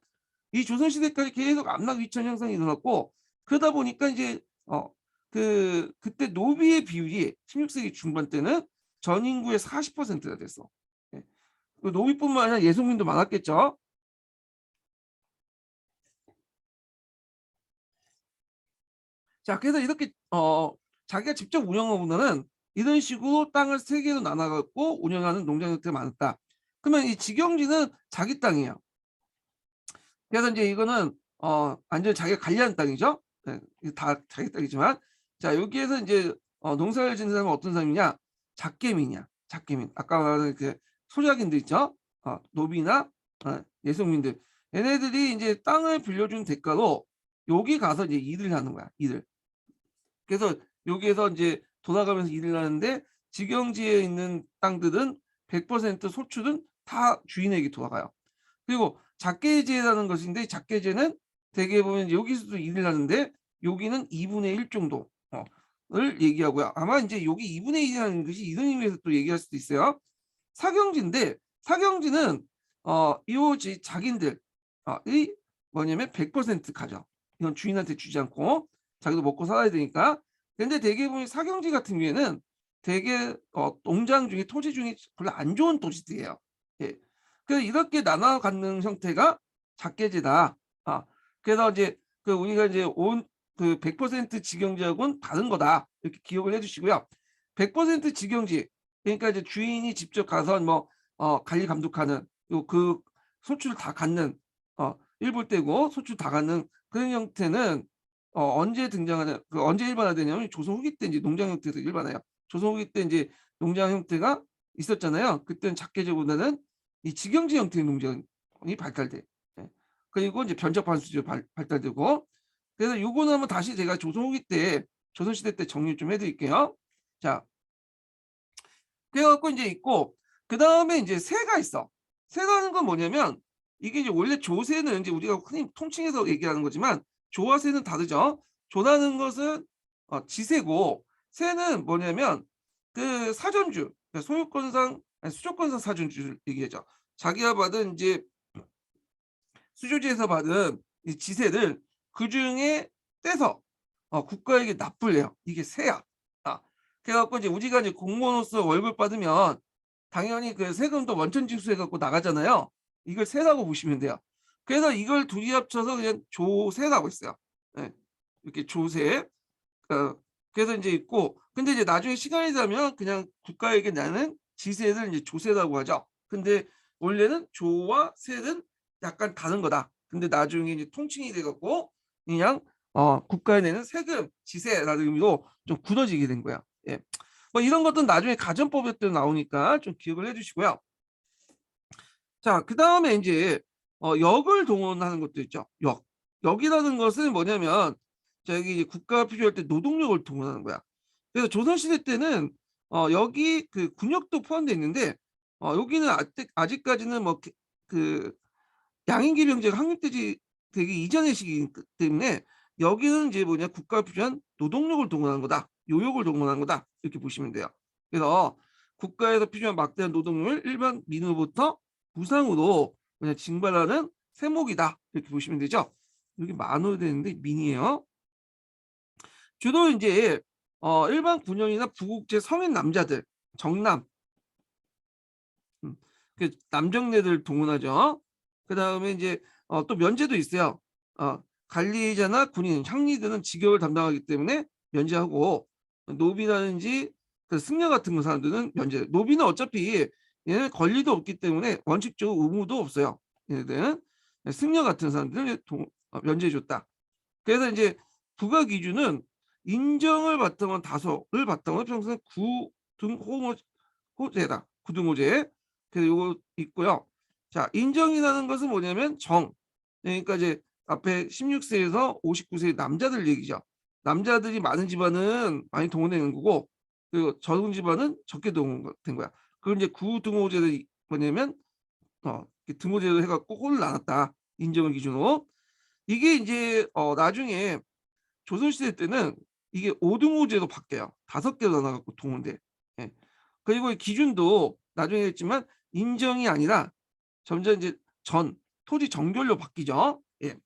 이 조선시대까지 계속 암낭 위천 형성이 일어났고 그러다 보니까 이제 그때 노비의 비율이 16세기 중반 때는 전 인구의 40%가 됐어. 예. 노비뿐만 아니라 예속민도 많았겠죠. 자, 그래서 이렇게 자기가 직접 운영하고는 이런 식으로 땅을 세 개로 나눠갖고 운영하는 농장 형태가 많았다. 그러면 이 직영지는 자기 땅이에요. 그래서 이제 이거는 완전히 자기가 관리하는 땅이죠. 네, 다 자기 땅이지만 자 여기에서 이제 농사를 짓는 사람은 어떤 사람이냐? 작계민이야. 작계민. 아까 말한 그 소작인들 있죠. 노비나 예속민들. 얘네들이 이제 땅을 빌려준 대가로 여기 가서 이제 일을 하는 거야. 일을. 그래서 여기에서 이제 돌아가면서 일을 하는데 직영지에 있는 땅들은 100% 소출은 다 주인에게 돌아가요. 그리고 작계제라는 것인데 작계제는 대개 보면 여기서도 일을 하는데 여기는 2분의 1 정도를 얘기하고요. 아마 이제 여기 2분의 1이라는 것이 이런 의미에서 또 얘기할 수도 있어요. 사경지인데 사경지는 이 자기들이 뭐냐면 100% 가져. 이건 주인한테 주지 않고 자기도 먹고 살아야 되니까. 근데 대개 보면 사경지 같은 경우에는 대개 농장 중에 토지 중에 별로 안 좋은 토지들이에요. 예. 그래서 이렇게 나눠 갖는 형태가 작계제다. 그래서 이제 그 우리가 이제 온 그 100% 직영지하고는 다른 거다. 이렇게 기억을 해주시고요. 100% 직영지, 그러니까 이제 주인이 직접 가서 뭐 관리 감독하는 그 소출 다 갖는 일볼 떼고 소출 다 갖는 그런 형태는 언제 등장하냐, 그 언제 일반화되냐면 조선 후기 때 이제 농장 형태에서 일반화요. 조선 후기 때 이제 농장 형태가 있었잖아요. 그때는 작계제보다는 이 직영지 형태의 농장이 발달돼. 예. 그리고 이제 변적 반수제 발달되고. 그래서 요거는 한번 다시 제가 조선 후기 때, 조선 시대 때 정리 좀 해드릴게요. 자, 그래갖고 이제 있고, 그 다음에 이제 세가 있어. 세가 하는 건 뭐냐면, 이게 이제 원래 조세는 이제 우리가 흔히 통칭해서 얘기하는 거지만, 조와 세는 다르죠. 조라는 것은 지세고, 세는 뭐냐면 그 사전주, 그러니까 소유권상, 아니, 수조권상 사전주를 얘기하죠. 자기가 받은 이제 수조지에서 받은 이 지세를 그 중에 떼서 국가에게 납부를 해요. 이게 세야. 그래갖고 이제 우리가 이제 공무원으로서 월급 받으면 당연히 그 세금도 원천 징수해 갖고 나가잖아요. 이걸 세라고 보시면 돼요. 그래서 이걸 둘이 합쳐서 그냥 조세라고 있어요. 네. 이렇게 조세. 그래서 이제 있고, 근데 이제 나중에 시간이 되면 그냥 국가에게 나는 지세를 이제 조세라고 하죠. 근데 원래는 조와 세는 약간 다른 거다. 근데 나중에 이제 통칭이 돼갖고 그냥 국가에 내는 세금, 지세라는 의미로 좀 굳어지게 된 거야. 예. 뭐 이런 것들은 나중에 가정법에 또 나오니까 좀 기억을 해주시고요. 자, 그 다음에 이제 역을 동원하는 것도 있죠. 역. 역이라는 것은 뭐냐면 저기 이제 국가가 필요할 때 노동력을 동원하는 거야. 그래서 조선시대 때는 여기 그 군역도 포함되어 있는데 여기는 아직까지는 뭐 그 양인기 병제가 확립되지 되기 이전의 시기이기 때문에 여기는 이제 뭐냐, 국가가 필요한 노동력을 동원하는 거다. 요역을 동원하는 거다. 이렇게 보시면 돼요. 그래서 국가에서 필요한 막대한 노동력을 일반 민으로부터 무상으로 그냥 징발하는 세목이다. 이렇게 보시면 되죠. 여기 만으로 되는데 민이에요. 주로 이제 일반 군인이나 부국제 성인 남자들, 정남, 그 남정네들 동원하죠. 그 다음에 이제 또 면제도 있어요. 관리자나 군인, 향리들은 직역을 담당하기 때문에 면제하고, 노비라든지 그 승려 같은 사람들은 면제. 노비는 어차피 얘는 권리도 없기 때문에 원칙적으로 의무도 없어요. 얘네들은 승려 같은 사람들은 면제해줬다. 그래서 이제 부가 기준은 인정을 바탕한 다소를 바탕으로 평소에 구등호제다. 구등호제. 그래서 요거 있고요. 자, 인정이라는 것은 뭐냐면 그러니까 이제 앞에 16세에서 59세 남자들 얘기죠. 남자들이 많은 집안은 많이 동원되는 거고, 그리고 적은 집안은 적게 동원된 거야. 그걸 이제 구등호제를 뭐냐면 등호제로 해갖고 홀을 나눴다. 인정을 기준으로. 이게 이제 나중에 조선시대 때는 이게 5등호제로 바뀌어요. 5개로 나눠갖고 동원돼. 예. 그리고 기준도 나중에 했지만 인정이 아니라 점점 이제 토지 정결로 바뀌죠. 예.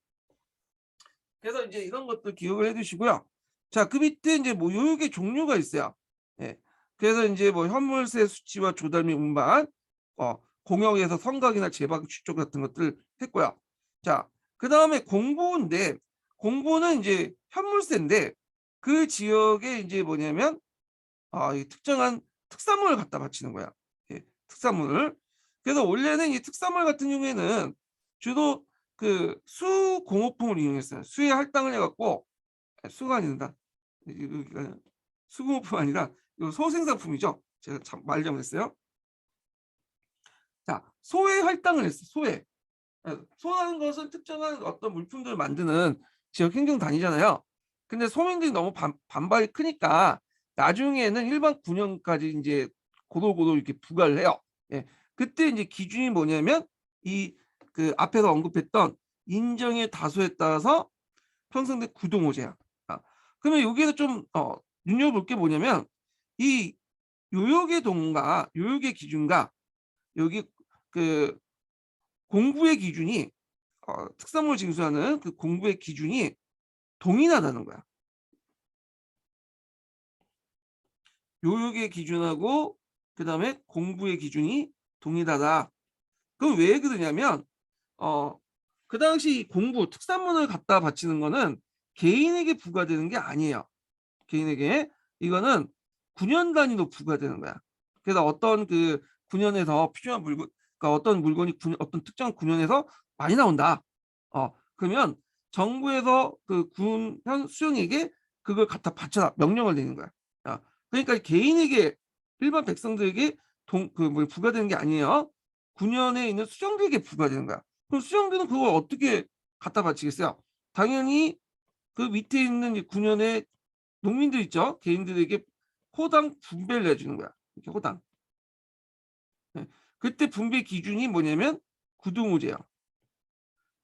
그래서 이제 이런 것도 기억을 해두시고요. 자, 그 밑에 이제 뭐 요역의 종류가 있어요. 예. 그래서 이제 뭐 현물세 수치와 조달 및 운반, 공역에서 성각이나 제박 축적 같은 것들 했고요. 자, 그 다음에 공보인데, 공보는 이제 현물세인데 그 지역에 이제 뭐냐면 이 특정한 특산물을 갖다 바치는 거야. 예, 특산물을. 그래서 원래는 이 특산물 같은 경우에는 주로 그 수공업품을 이용했어요. 수에 할당을 해갖고, 수가 아니다. 수공업품 아니라 이거 소생산품이죠. 제가 참 말 잘못했어요. 자, 소에 할당을 했어. 소에. 소라는 것은 특정한 어떤 물품들을 만드는 지역 행정단이잖아요. 근데 소민들이 너무 반발이 크니까 나중에는 일반 군역까지 이제 고도고도 이렇게 부과를 해요. 예. 그때 이제 기준이 뭐냐면 이 그 앞에서 언급했던 인정의 다수에 따라서 편성된 구동호제야. 그러면 여기에서 좀 눈여볼 게 뭐냐면 이 요역의 기준과 여기 그 공부의 기준이 특산물 징수하는 그 공부의 기준이 동일하다는 거야. 요역의 기준하고 그 다음에 공부의 기준이 동일하다. 그럼 왜 그러냐면 그 당시 공부 특산물을 갖다 바치는 거는 개인에게 부과되는 게 아니에요. 개인에게 이거는 9년 단위로 부과되는 거야. 그래서 어떤 그 9년에서 필요한 물건, 그러니까 어떤 물건이 어떤 특정 9년에서 많이 나온다. 그러면 정부에서 그 군현 수령에게 그걸 갖다 바쳐라 명령을 내는 거야. 그러니까 개인에게 일반 백성들에게 뭐 부과되는 게 아니에요. 9년에 있는 수령들에게 부과되는 거야. 그럼 수령들은 그걸 어떻게 갖다 바치겠어요? 당연히 그 밑에 있는 9년의 농민들 있죠. 개인들에게 호당 분배를 해주는 거야. 이렇게 호당. 네. 그때 분배 기준이 뭐냐면 구두무제야.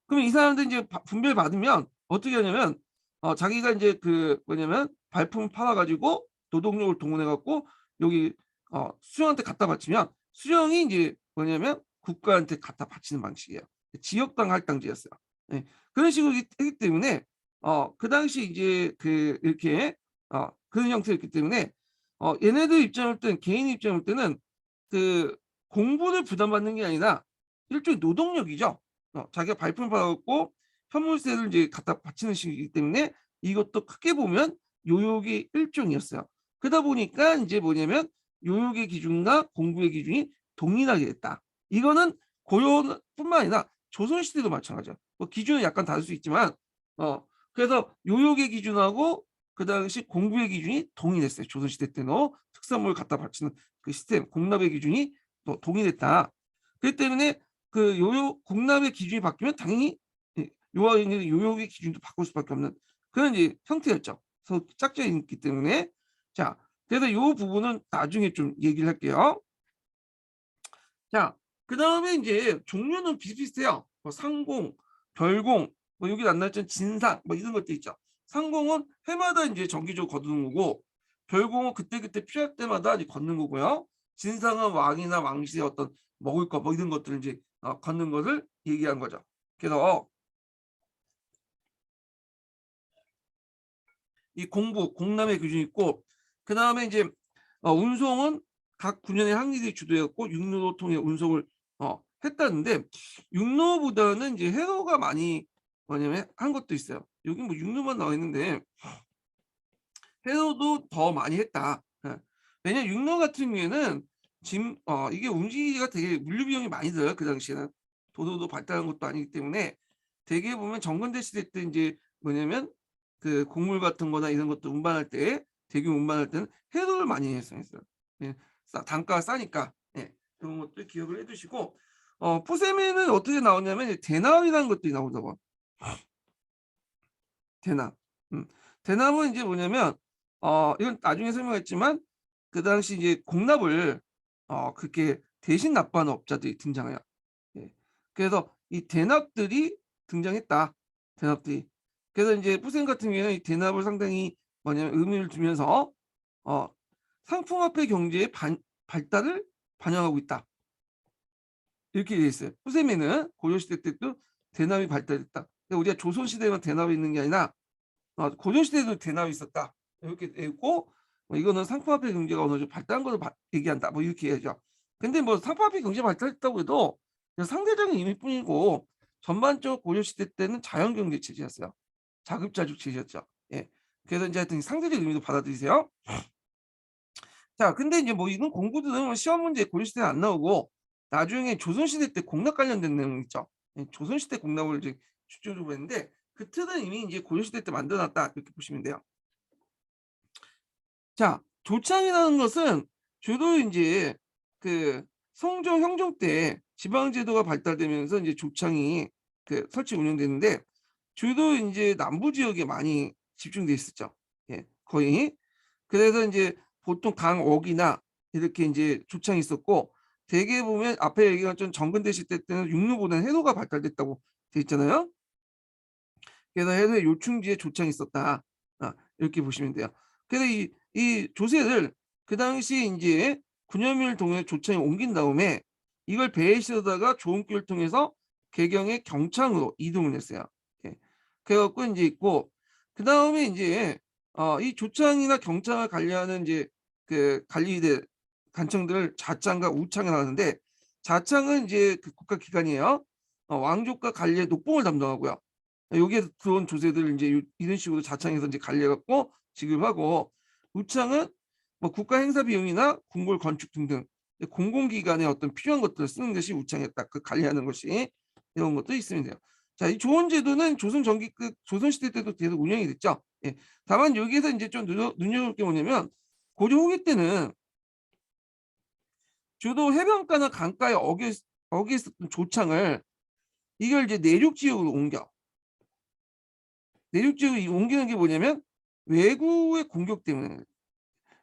그럼 이 사람들 이제 분배를 받으면 어떻게 하냐면 자기가 이제 그 뭐냐면 발품 팔아가지고 노동력을 동원해갖고 여기 수령한테 갖다 바치면 수령이 이제 뭐냐면 국가한테 갖다 바치는 방식이에요. 지역당 할당제였어요. 네. 그런 식으로 했기 때문에 그 당시 이제 그 이렇게 그런 형태였기 때문에 얘네들 입장일 때는 개인 입장일 때는 그 공부를 부담받는 게 아니라 일종의 노동력이죠. 자기가 발품을 받았고 현물세를 이제 갖다 바치는 식이기 때문에 이것도 크게 보면 요역의 일종이었어요. 그러다 보니까 이제 뭐냐면 요역의 기준과 공부의 기준이 동일하게 됐다. 이거는 고려뿐만 아니라 조선시대도 마찬가지야. 뭐 기준은 약간 다를 수 있지만 그래서 요역의 기준하고 그 당시 공부의 기준이 동일했어요. 조선시대 때는 특산물을 갖다 바치는 그 시스템, 공납의 기준이 또 동일했다. 그렇기 때문에 그 요역 공납의 기준이 바뀌면 당연히 요역의 기준도 바꿀 수밖에 없는 그런 이제 형태였죠. 서로 짝져 있기 때문에 자 그래서 요 부분은 나중에 좀 얘기를 할게요. 자, 그 다음에 이제 종류는 비슷비슷해요. 뭐 상공, 별공, 뭐 여기 안 나왔지만 진상, 뭐 이런 것도 있죠. 상공은 해마다 이제 정기적으로 거두는 거고, 별공은 그때그때 필요할 때마다 이제 걷는 거고요. 진상은 왕이나 왕실의 어떤 먹을 거, 뭐 이런 것들을 이제 걷는 것을 얘기한 거죠. 그래서 이 공남의 기준이 있고, 그 다음에 이제 운송은 각 군현의 항리들이 주도했고 육로로 통해 운송을 했다는데 육로보다는 이제 해로가 많이 뭐냐면 한 것도 있어요. 여기 뭐 육로만 나와 있는데 해로도 더 많이 했다. 예. 왜냐 육로 같은 경우에는 이게 움직이기가 되게 물류 비용이 많이 들어요. 그 당시에는 도로도 발달한 것도 아니기 때문에 대개 보면 정근대 시대 때 이제 뭐냐면 그 곡물 같은 거나 이런 것도 운반할 때 대규모 운반할 때는 해로를 많이 했어요. 예. 단가가 싸니까 예. 그런 것도 기억을 해두시고 포세미는 어떻게 나오냐면 대납이라는 것들이 나오더라고. 대납. 대납은 이제 뭐냐면 이건 나중에 설명했지만 그 당시 이제 공납을 그렇게 대신 납부하는 업자들이 등장해요. 예. 그래서 이 대납들이 등장했다. 대납들이. 그래서 이제 푸센 같은 경우에는 이 대납을 상당히 뭐냐면 의미를 두면서 상품화폐 경제의 발달을 반영하고 있다. 이렇게 되어 있어요. 푸셈에는 고려시대 때도 대납이 발달했다. 우리가 조선시대만 대납이 있는 게 아니라 고려시대에도 대납이 있었다. 이렇게 되어 있고 이거는 상품화폐 경제가 어느 정도 발달한 것을 얘기한다. 뭐 이렇게 해야죠. 근데 뭐 상품화폐 경제 발달했다고 해도 상대적인 의미뿐이고 전반적 고려시대 때는 자연경제 체제였어요. 자급자족 체제였죠. 예. 그래서 이제 하여튼 상대적 의미도 받아들이세요. 자, 근데 이제 뭐 이런 공부들은 시험 문제 고려시대는 안 나오고 나중에 조선시대 때 공납 관련된 내용 있죠. 예, 조선시대 공납을 이제 집중적으로 했는데 그 틀은 이미 이제 고려시대 때 만들어놨다 이렇게 보시면 돼요. 자, 조창이라는 것은 주로 이제 그 성종 형종 때 지방제도가 발달되면서 이제 조창이 그 설치 운영되는데 주로 이제 남부 지역에 많이 집중돼 있었죠. 예, 거의. 그래서 이제 보통 강옥이나 이렇게 이제 조창이 있었고 대개 보면 앞에 얘기한 좀 정근대 시대 때는 육로보다는 해로가 발달됐다고 돼 있잖아요. 그래서 해로의 요충지에 조창이 있었다. 이렇게 보시면 돼요. 그래서 이 조세를 그 당시 이제 군현민을 통해 조창에 옮긴 다음에 이걸 배에 실어다가 조은길을 통해서 개경의 경창으로 이동을 했어요. 예. 그래갖고 이제 있고 그 다음에 이제 이 조창이나 경창을 관리하는 이제 그 관리대 관청들을 자창과 우창이 나왔는데 자창은 이제 그 국가기관이에요. 왕족과 관리의 녹봉을 담당하고요. 여기에 들어온 조세들을 이제 이런 식으로 자창해서 이제 관리해갖고 지급하고, 우창은 뭐 국가 행사 비용이나 궁궐 건축 등등 공공기관에 어떤 필요한 것들을 쓰는 것이 우창에 딱 그 관리하는 것이, 이런 것도 있으면 돼요. 자, 이 조원 제도는 조선 전기급 조선 시대 때도 계속 운영이 됐죠. 예. 다만 여기에서 이제 좀 눈여볼 게 뭐냐면, 고려 후기 때는 주로 해변가나 강가에 어겨 있었던 조창을 이걸 이제 내륙 지역으로 옮겨. 내륙 지역으로 옮기는 게 뭐냐면, 외구의 공격 때문에.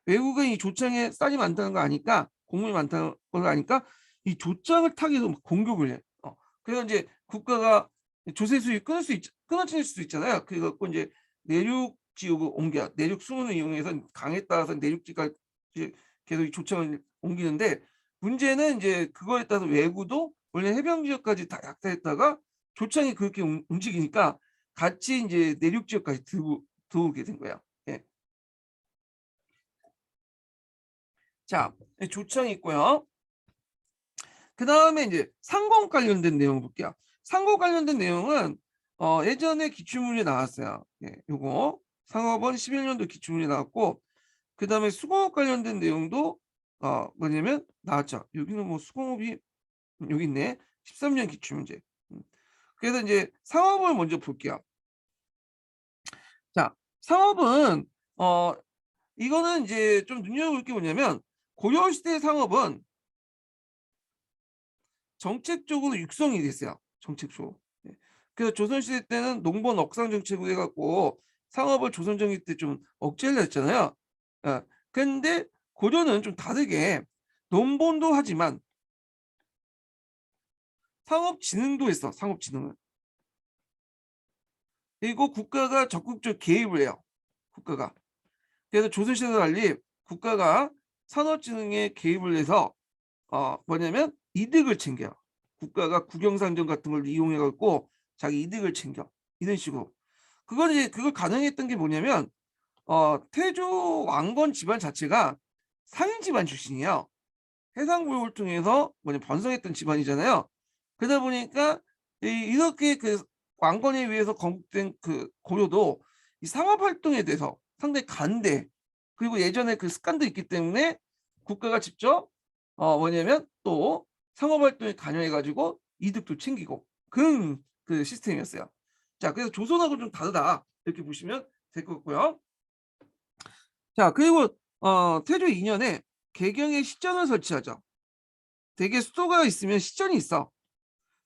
외국은 이 조창에 쌀이 많다는 거 아니까, 곡물이 많다는 걸 아니까 이 조창을 타기 위해서 공격을 해. 그래서 이제 국가가 조세 수입 끊어질 수 있잖아요. 그래갖고 이제 내륙 지역을 옮겨, 내륙 수문을 이용해서 강에 따라서 내륙지까지 계속 이 조창을 옮기는데, 문제는 이제 그거에 따라서 외구도 원래 해변 지역까지 다 약탈했다가 조창이 그렇게 움직이니까 같이 이제 내륙 지역까지 들어오게 된 거예요. 예. 자, 조청이 있고요. 그 다음에 이제 상공 관련된 내용 볼게요. 상공 관련된 내용은 예전에 기출문제 나왔어요. 예, 요거 상업원 11년도 기출문제 나왔고, 그 다음에 수공업 관련된 내용도 뭐냐면 나왔죠. 여기는 뭐 수공업이 여기 있네. 13년 기출문제. 그래서 이제 상업을 먼저 볼게요. 자, 상업은 이거는 이제 좀 눈여겨볼 게 뭐냐면, 고려시대 상업은 정책적으로 육성이 됐어요. 정책적으로. 예. 그래서 조선시대 때는 농번 억상 정책으로 해갖고 상업을 조선정기 때 좀 억제를 했잖아요. 근데 고려는 좀 다르게 농번도 하지만 상업진흥도 했어. 상업진흥을. 그리고 국가가 적극적 개입을 해요. 국가가. 그래서 조선시대와 달리 국가가 산업진흥에 개입을 해서 뭐냐면 이득을 챙겨요. 국가가 국영상정 같은 걸 이용해 갖고 자기 이득을 챙겨. 이런 식으로. 그걸 이제 그걸 가능했던 게 뭐냐면, 태조 왕건 집안 자체가 상인 집안 출신이에요. 해상무역을 통해서 뭐냐 번성했던 집안이잖아요. 그러다 보니까 이렇게 그 왕건에 의해서 건국된 그 고려도 이 상업 활동에 대해서 상당히 간대. 그리고 예전에 그 습관도 있기 때문에 국가가 직접 뭐냐면 또 상업 활동에 관여해 가지고 이득도 챙기고 그런 그 시스템이었어요. 자, 그래서 조선하고 좀 다르다 이렇게 보시면 될 것 같고요. 자, 그리고 태조 2년에 개경에 시전을 설치하죠. 대개 수도가 있으면 시전이 있어.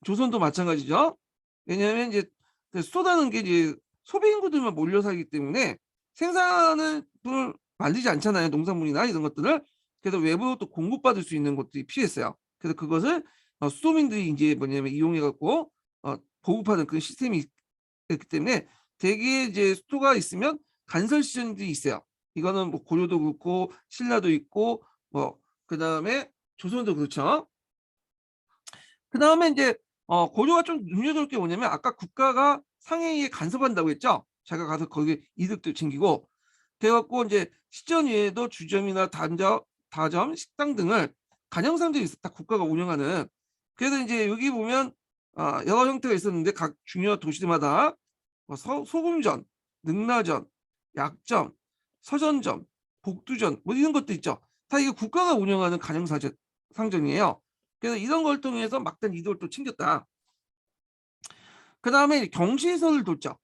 조선도 마찬가지죠. 왜냐하면 이제 그 수도라는 게 이제 소비 인구들만 몰려 살기 때문에 생산을 만들지 않잖아요. 농산물이나 이런 것들을. 그래서 외부로 또 공급받을 수 있는 것들이 필요했어요. 그래서 그것을 수도민들이 이제 뭐냐면 이용해 갖고 보급하는 그런 시스템이 있기 때문에 대개 이제 수도가 있으면 간설 시설들이 있어요. 이거는 뭐 고려도 그렇고 신라도 있고 뭐 그다음에 조선도 그렇죠. 그다음에 이제 고려가 좀 눈여겨볼 게 뭐냐면, 아까 국가가 상해에 간섭한다고 했죠. 자기가 가서 거기 이득도 챙기고, 그래갖고 이제 시전 외에도 주점이나 다점, 식당 등을 간형상들이 있었다. 국가가 운영하는. 그래서 이제 여기 보면 여러 형태가 있었는데 각 중요 도시마다 소금전, 능라전, 약점, 서전점, 복두전 뭐 이런 것도 있죠. 다 이게 국가가 운영하는 상점이에요. 그래서 이런 걸 통해서 막대한 이득을 또 챙겼다. 그 다음에 경시설을 뒀죠.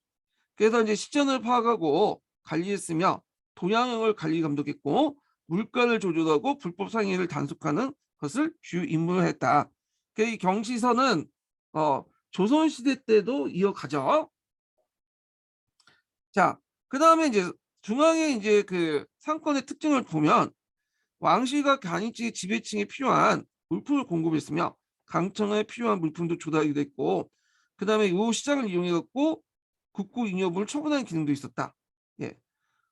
그래서 이제 시전을 파악하고 관리했으며 도량을 관리 감독했고 물가를 조절하고 불법 상해를 단속하는 것을 주요 임무로 했다. 이 경시선은 조선시대 때도 이어가죠. 자, 그 다음에 이제 중앙에 이제 그 상권의 특징을 보면, 왕실과 간이지 지배층에 필요한 물품을 공급했으며 강청에 필요한 물품도 조달하기도 했고, 그 다음에 이 시장을 이용해 갖고 국고 잉여분을 처분하는 기능도 있었다. 예.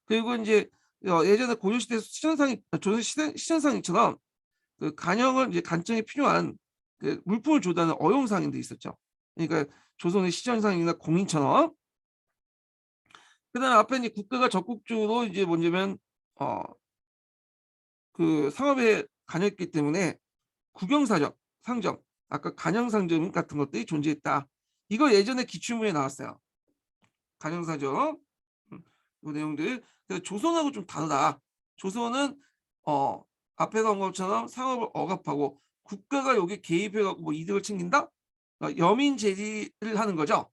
그리고 이제 예전에 고려시대 시전상이 조선 시전상처럼 그 간형을 이제 간청에 필요한 그 물품을 조달하는 어용상인도 있었죠. 그러니까 조선의 시전상이나 공인처럼. 그다음에 앞에 이제 국가가 적극적으로 이제 뭐냐면 그 상업에 관여했기 때문에 국영사적 상점, 아까 간형상점 같은 것들이 존재했다. 이거 예전에 기출문에 나왔어요. 간형상점. 이 내용들. 그래서 조선하고 좀 다르다. 조선은 앞에서 한 것처럼 상업을 억압하고 국가가 여기 개입해갖고 뭐 이득을 챙긴다? 여민 제지를 하는 거죠.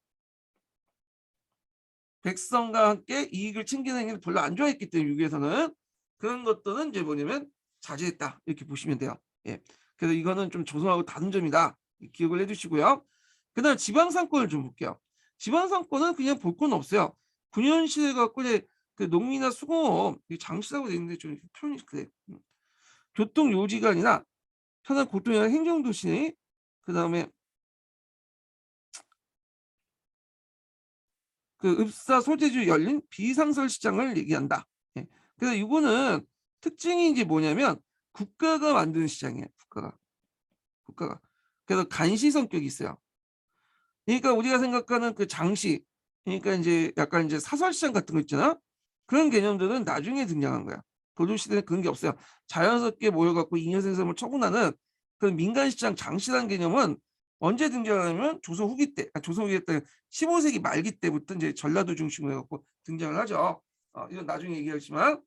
백성과 함께 이익을 챙기는 행위를 별로 안 좋아했기 때문에 유교에서는 그런 것들은 이제 뭐냐면 자제했다 이렇게 보시면 돼요. 예. 그래서 이거는 좀 조선하고 다른 점이다 기억을 해주시고요. 그다음 지방상권을 좀 볼게요. 지방상권은 그냥 볼 건 없어요. 군현시대 갖고 이제 그 농민이나 수공업 장시라고 되어 있는데 좀 표현이 그래. 교통 요지간이나 편한 고통이나 행정도시 그다음에 그 읍사 소재주 열린 비상설 시장을 얘기한다. 예. 그래서 이거는 특징이 이제 뭐냐면 국가가 만드는 시장이에요. 국가가. 그래서 간시 성격이 있어요. 그러니까 우리가 생각하는 그 장시, 그러니까 이제 약간 이제 사설 시장 같은 거 있잖아. 그런 개념들은 나중에 등장한 거야. 고조 시대는 그런 게 없어요. 자연스럽게 모여갖고 잉여생산을 처분하는 그런 민간 시장 장시라는 개념은 언제 등장하냐면 조선 후기 때, 조선 후기 때 15세기 말기 때부터 이제 전라도 중심으로 해갖고 등장을 하죠. 이건 나중에 얘기하지만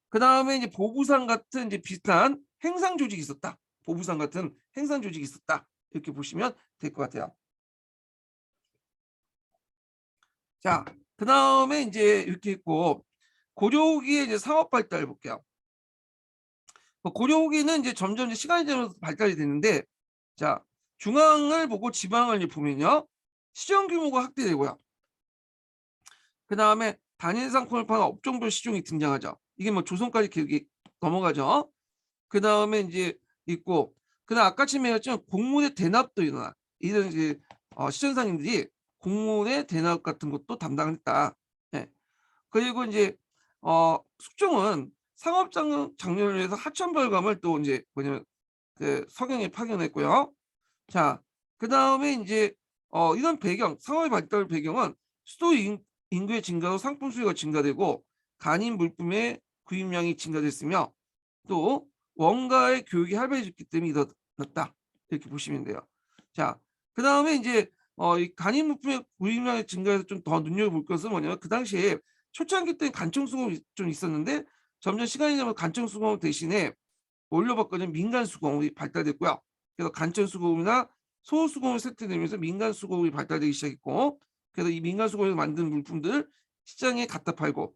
그 다음에 이제 보부상 같은 이제 비슷한 행상 조직이 있었다. 보부상 같은 행상 조직이 있었다. 이렇게 보시면 될 것 같아요. 자, 그 다음에 이제 이렇게 있고 고려 후기에 이제 상업 발달 볼게요. 고려 후기는 이제 점점 이제 시간이 지나면서 발달이 되는데, 자, 중앙을 보고 지방을 이제 보면요, 시장 규모가 확대되고요. 그 다음에 단일 상품을 파는 업종별 시중이 등장하죠. 이게 뭐 조선까지 기억이 넘어가죠. 그 다음에 이제 있고, 그다음 아까 말했지만 공문의 대납도 일어나. 이런 이제 시전상인들이 공문의 대납 같은 것도 담당을 했다. 네. 그리고 이제 숙종은 상업 장려를 위해서 하천별감을 또 이제 뭐냐면 그 서경에 파견했고요. 자, 그 다음에 이제 이런 배경, 상업의 발달 배경은 수도 인구의 증가로 상품 수요가 증가되고 간인 물품의 구입량이 증가됐으며 또 원가의 교육이 활발해졌기 때문에 일어났다. 이렇게 보시면 돼요. 자, 그 다음에 이제 이 간인 물품의 구입량이 증가해서 좀 더 눈여겨볼 것은 뭐냐면 그 당시에 초창기 때 간청수공이 좀 있었는데 점점 시간이 지나면 간청수공 대신에 뭘로 바꿔면 민간수공이 발달됐고요. 그래서 간청수공이나 소수공을 세트되면서 민간수공이 발달되기 시작했고 그래서 이 민간수공에서 만든 물품들을 시장에 갖다 팔고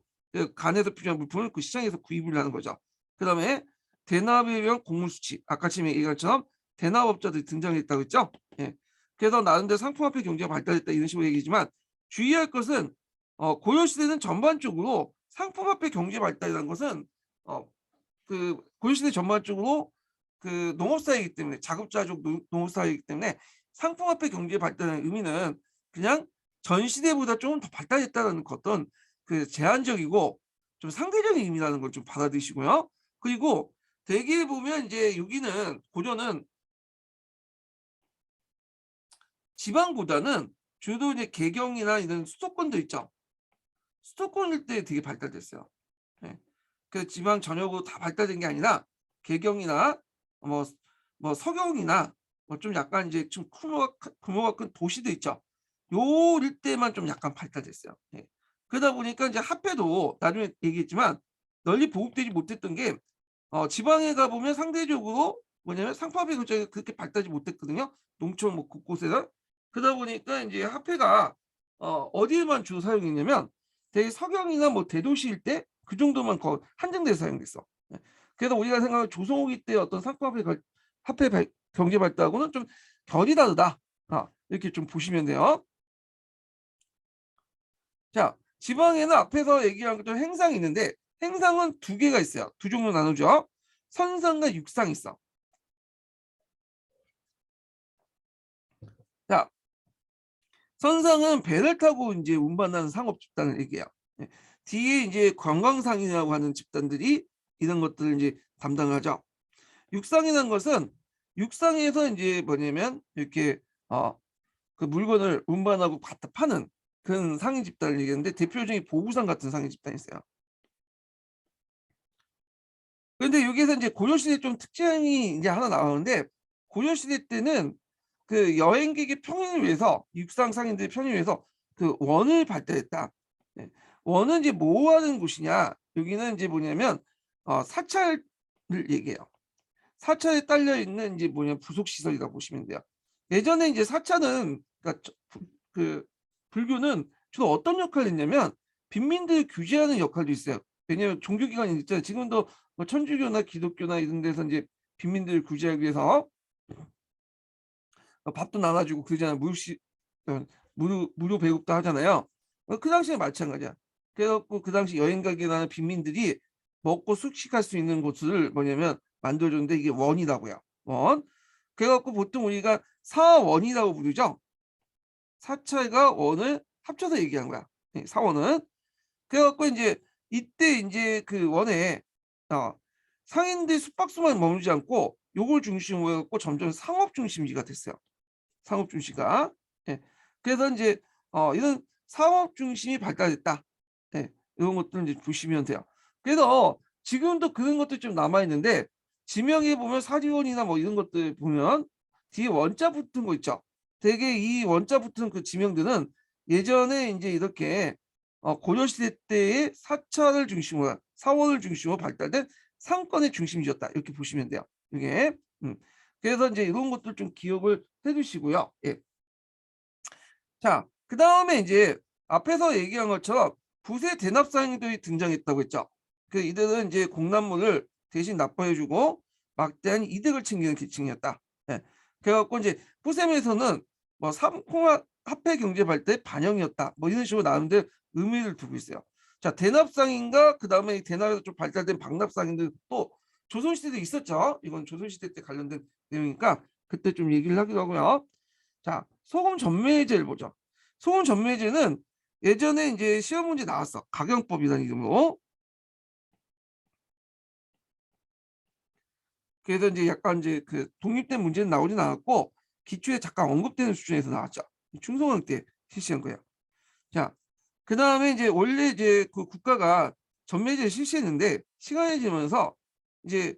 간에서 필요한 물품을 그 시장에서 구입을 하는 거죠. 그 다음에 대납에 의한 공물수치 아까 지금 얘기한 것처럼 대납업자들이 등장했다고 했죠. 예. 그래서 나름대로 상품화폐 경제가 발달했다 이런 식으로 얘기지만 주의할 것은 고려시대는 전반적으로 상품화폐 경제 발달이라는 것은 그 고려시대 전반적으로 그 농업사회이기 때문에 자급자족 농업사회이기 때문에 상품화폐 경제 발달의 의미는 그냥 전 시대보다 조금 더 발달했다는 어떤 그 제한적이고 좀 상대적인 의미라는 걸 좀 받아들이시고요. 그리고 대개 보면 이제 여기는 고려는 지방보다는 주로 이제 개경이나 이런 수도권도 있죠. 수도권 일대에 되게 발달됐어요. 네. 그 지방 전역으로 다 발달된 게 아니라 개경이나 뭐, 뭐 서경이나 뭐 좀 약간 이제 좀 규모가 큰 도시도 있죠. 요 일대만 좀 약간 발달됐어요. 네. 그러다 보니까 이제 화폐도 나중에 얘기했지만 널리 보급되지 못했던 게 지방에 가보면 상대적으로 뭐냐면 상파화폐 결제가 그렇게 발달하지 못했거든요. 농촌 뭐 곳곳에서. 그러다 보니까 이제 화폐가 어디에만 주로 사용했냐면 되게 서경이나 뭐 대도시 일대 그 정도만 한정돼서 사용됐어. 예. 그래서 우리가 생각하는 조선 후기 때 어떤 화폐 경제 발달하고는 좀 결이 다르다. 이렇게 좀 보시면 돼요. 자, 지방에는 앞에서 얘기한 것처럼 행상이 있는데 행상은 두 개가 있어요. 두 종류 나누죠. 선상과 육상이 있어. 자, 선상은 배를 타고 이제 운반하는 상업 집단을 얘기해요. 예. 뒤에 이제 관광상이라고 하는 집단들이 이런 것들을 이제 담당하죠. 육상이라는 것은 육상에서 이제 뭐냐면 이렇게 그 물건을 운반하고 갖다 파는 그런 상인 집단을 얘기하는데 대표적인 보부상 같은 상인 집단이 있어요. 그런데 여기에서 이제 고려시대 좀 특징이 이제 하나 나오는데 고려시대 때는 그 여행객의 평행을 위해서 육상 상인들의 평행을 위해서 그 원을 발달했다. 예. 원은 이제 뭐 하는 곳이냐? 여기는 이제 뭐냐면 사찰을 얘기해요. 사찰에 딸려 있는 이제 뭐냐 부속 시설이라고 보시면 돼요. 예전에 이제 사찰은 그러니까 그 불교는 주로 어떤 역할을 했냐면 빈민들을 규제하는 역할도 있어요. 왜냐하면 종교기관이 있잖아요. 지금도 뭐 천주교나 기독교나 이런 데서 이제 빈민들을 규제하기 위해서 밥도 나눠주고 그러잖아요. 무료 배급도 하잖아요. 그 당시에 마찬가지야. 그래갖고 그 당시 여행 가게 나는 빈민들이 먹고 숙식할 수 있는 곳을 뭐냐면 만들어줬는데 이게 원이라고요. 원. 그래갖고 보통 우리가 사원이라고 부르죠. 사찰과 원을 합쳐서 얘기한 거야. 사원은. 그래갖고 이제 이때 이제 그 원에 어, 상인들 숙박소만 머물지 않고 요걸 중심으로 해갖고 점점 상업 중심지가 됐어요. 상업 중시가. 예. 그래서 이제 이런 상업 중심이 발달했다. 예. 이런 것들 이제 보시면 돼요. 그래서 지금도 그런 것도 좀 남아 있는데 지명에 보면 사리원이나 뭐 이런 것들 보면 뒤에 원자 붙은 거 있죠. 되게 이 원자 붙은 그 지명들은 예전에 이제 이렇게 고려시대 때의 사찰을 중심으로 사원을 중심으로 발달된 상권의 중심지였다. 이렇게 보시면 돼요. 이게. 그래서 이제 이런 것들 좀 기억을 해두시고요. 예. 자, 그 다음에 이제 앞에서 얘기한 것처럼 부세 대납상인들이 등장했다고 했죠. 그 이들은 이제 공납물을 대신 납부해주고 막대한 이득을 챙기는 계층이었다. 예. 그래갖고 이제 부셈에서는 뭐 삼콩화 화폐 경제 발달의 반영이었다. 뭐 이런 식으로 나오는데 의미를 두고 있어요. 자, 대납상인과 그 다음에 대납에서 좀 발달된 방납상인들 또 조선시대도 있었죠. 이건 조선시대 때 관련된 내용이니까 그때 좀 얘기를 하기도 하고요. 자, 소금 전매제를 보죠. 소금 전매제는 예전에 이제 시험 문제 나왔어. 가경법이라는 이름으로. 그래서 이제 약간 이제 그 독립된 문제는 나오진 않았고 기초에 잠깐 언급되는 수준에서 나왔죠. 중성화 때 실시한 거예요. 자, 그 다음에 이제 원래 이제 그 국가가 전매제를 실시했는데 시간이 지나면서 이제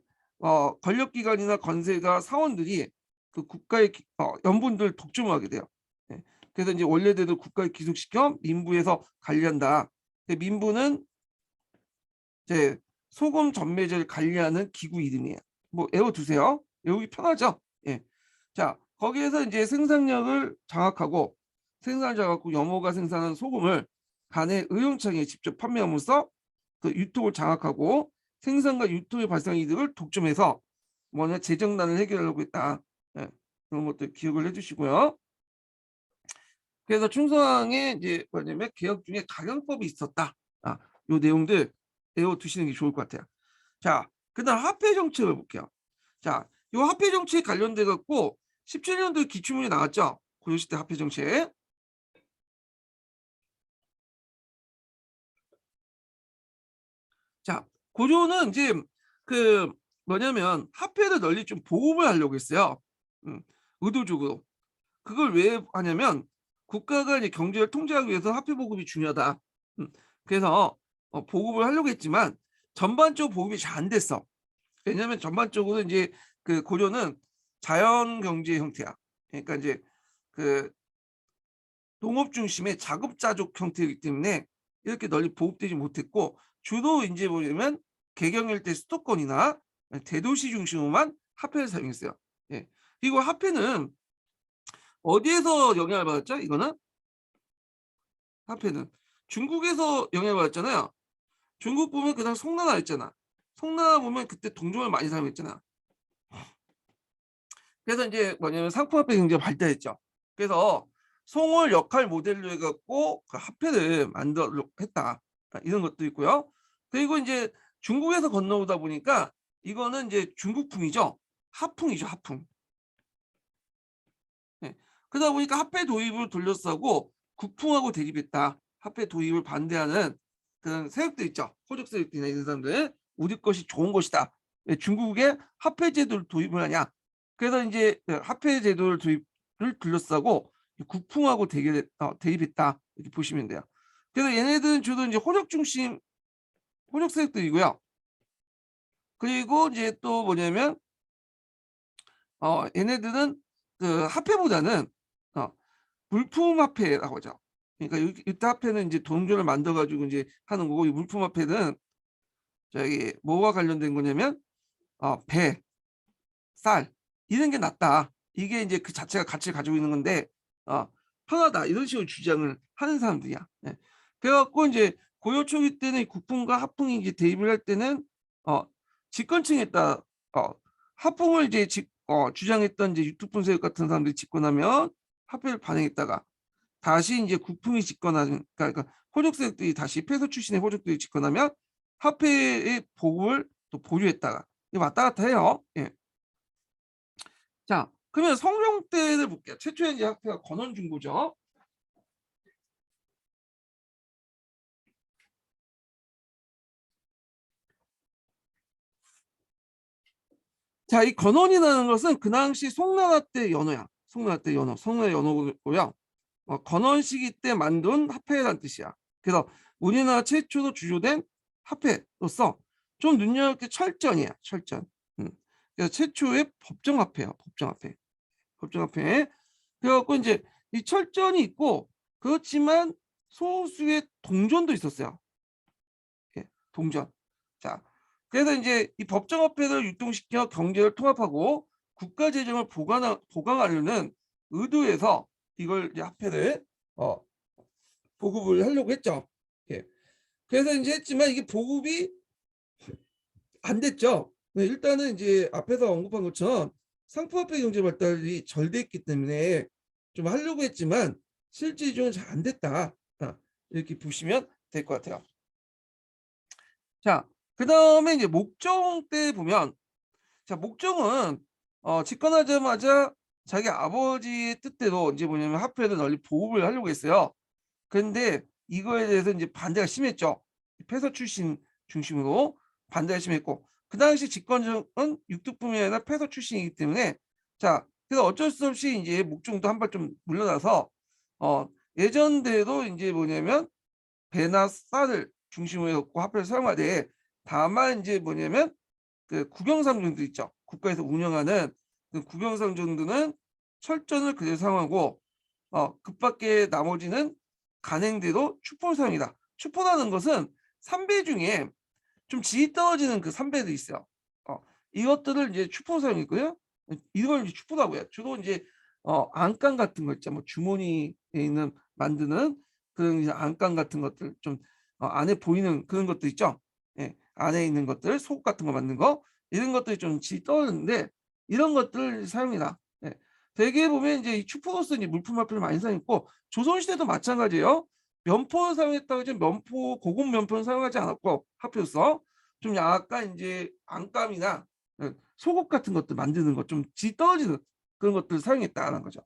권력기관이나 건세가 사원들이 그 국가의 연분들 독점하게 돼요. 네. 그래서 이제 원래대로 국가에 귀속시켜 민부에서 관리한다. 민부는 이제 소금 전매제를 관리하는 기구 이름이에요. 뭐 외워두세요. 외우기 편하죠. 예. 자, 거기에서 이제 생산력을 장악하고 생산을 장악하고 염호가 생산한 소금을 간의 의용창에 직접 판매함으로써 그 유통을 장악하고 생산과 유통에 발생한 이득을 독점해서 뭐냐 재정난을 해결하려고 했다. 예. 그런 것들 기억을 해주시고요. 그래서 충성왕의 이제 뭐냐면 개혁 중에 가경법이 있었다. 요 내용들 외워두시는 게 좋을 것 같아요. 자, 그다음 화폐 정책을 볼게요. 자, 요 화폐 정책 관련돼 갖고 17년도에 기출문제 나왔죠. 고려시대 화폐 정책. 자, 고려는 이제 그 뭐냐면 화폐를 널리 좀 보급을 하려고 했어요. 의도적으로. 그걸 왜 하냐면 국가가 이제 경제를 통제하기 위해서 화폐 보급이 중요하다. 그래서 보급을 하려고 했지만 전반적으로 보급이 잘 안 됐어. 왜냐하면 전반적으로 이제 그 고려는 자연 경제 형태야. 그러니까 이제 그 농업 중심의 자급자족 형태이기 때문에 이렇게 널리 보급되지 못했고 주로 이제 뭐냐면 개경일 때 수도권이나 대도시 중심으로만 화폐를 사용했어요. 예. 그리고 화폐는 어디에서 영향을 받았죠? 이거는 화폐는 중국에서 영향을 받았잖아요. 중국 보면 그다음 송나라 있잖아. 송나라 보면 그때 동전을 많이 사용했잖아. 그래서 이제 뭐냐면 상품화폐 경제가 발달했죠. 그래서 송을 역할 모델로 해갖고 그 화폐를 만들어 했다. 이런 것도 있고요. 그리고 이제 중국에서 건너오다 보니까 이거는 이제 중국풍이죠. 하풍이죠, 하풍. 네. 그러다 보니까 화폐 도입을 둘러싸고 국풍하고 대립했다. 화폐 도입을 반대하는 그런 세력들 있죠. 호적 세력들이나 이런 사람들. 우리 것이 좋은 것이다. 왜 중국에 화폐 제도를 도입을 하냐. 그래서 이제 화폐 제도를 도입을 둘러싸고 국풍하고 대립했다. 이렇게 보시면 돼요. 그래서 얘네들은 주로 이제 호적 중심 호적 세력들이고요. 그리고 이제 또 뭐냐면 얘네들은 그 화폐보다는 물품 화폐라고 하죠. 그러니까 이때 화폐는 이제 동전을 만들어 가지고 이제 하는 거고, 이 물품 화폐는 저기 뭐와 관련된 거냐면 배, 쌀 이런 게 낫다. 이게 이제 그 자체가 가치를 가지고 있는 건데 편하다 이런 식으로 주장을 하는 사람들이야. 네. 그래갖고 이제 고려 초기 때는 국풍과 하풍이 이제 대입을 할 때는 집권층에 따라 하풍을 이제 주장했던 이제 유투분쇄 같은 사람들이 집권하면 화폐를 발행했다가 다시 이제 국풍이 집권하는, 그러니까 호족 세력들이 다시 폐서 출신의 호족들이 집권하면 화폐의 보급을 또 보류했다가 왔다 갔다 해요. 예. 자, 그러면 성종 때를 볼게요. 최초의 이제 화폐가 건원중고죠. 자, 이 건원이라는 것은 그 당시 송나라 때 연호야. 송나라 때 연호, 송나라 연호고요. 건원 시기 때 만든 화폐라는 뜻이야. 그래서 우리나라 최초로 주조된 화폐로서 좀 눈여겨볼 철전이야. 철전. 그래서 최초의 법정화폐야. 법정화폐. 법정화폐. 그래갖고 이제 이 철전이 있고, 그렇지만 소수의 동전도 있었어요. 예, 동전. 자, 그래서 이제 이 법정화폐를 유통시켜 경제를 통합하고 국가 재정을 보강하려는 의도에서 이걸 이제 화폐를 보급을 하려고 했죠. 예. 그래서 이제 했지만 이게 보급이 안 됐죠. 네, 일단은 이제 앞에서 언급한 것처럼 상품화폐 경제 발달이 절대했기 때문에 좀 하려고 했지만 실제 이전은 잘 안 됐다. 이렇게 보시면 될 것 같아요. 자, 그 다음에 이제 목종 때 보면, 자, 목종은 집권하자마자 자기 아버지의 뜻대로 이제 뭐냐면 화폐를 널리 보급을 하려고 했어요. 그런데 이거에 대해서 이제 반대가 심했죠. 폐서 출신 중심으로 반대가 심했고, 그 당시 집권은 육특품이 아니라 폐서 출신이기 때문에, 자, 그래서 어쩔 수 없이 이제 목종도 한 발 좀 물러나서 예전대로 이제 뭐냐면 배나 쌀을 중심으로 해갖고 화폐를 사용하되, 다만 이제 뭐냐면 그 국영상정도 있죠. 국가에서 운영하는 그 국영상정들은 철전을 그대로 사용하고 그밖에 나머지는 간행대로 추포를 사용이다. 추포라는 것은 삼배 중에 좀 질이 떨어지는 그 삼배도 있어요. 이것들을 이제 추포 사용이고요. 이걸 이제 추포라고 해요. 주로 이제 안감 같은 거 있죠. 뭐 주머니에 있는 만드는 그런 이제 안감 같은 것들, 좀 안에 보이는 그런 것도 있죠. 예, 안에 있는 것들, 속 같은 거 만든 거, 이런 것들이 좀 질이 떨어지는데 이런 것들 사용이다. 예. 대개 보면 이제 이 추포로서 이제 물품 화폐를 많이 사용했고, 조선시대도 마찬가지예요. 면포를 사용했다고 이제 면포, 고급 면포는 사용하지 않았고, 화폐로서 좀 약간 이제 안감이나 소금 같은 것들 만드는 것, 좀 지 떨어지는 그런 것들을 사용했다는 거죠.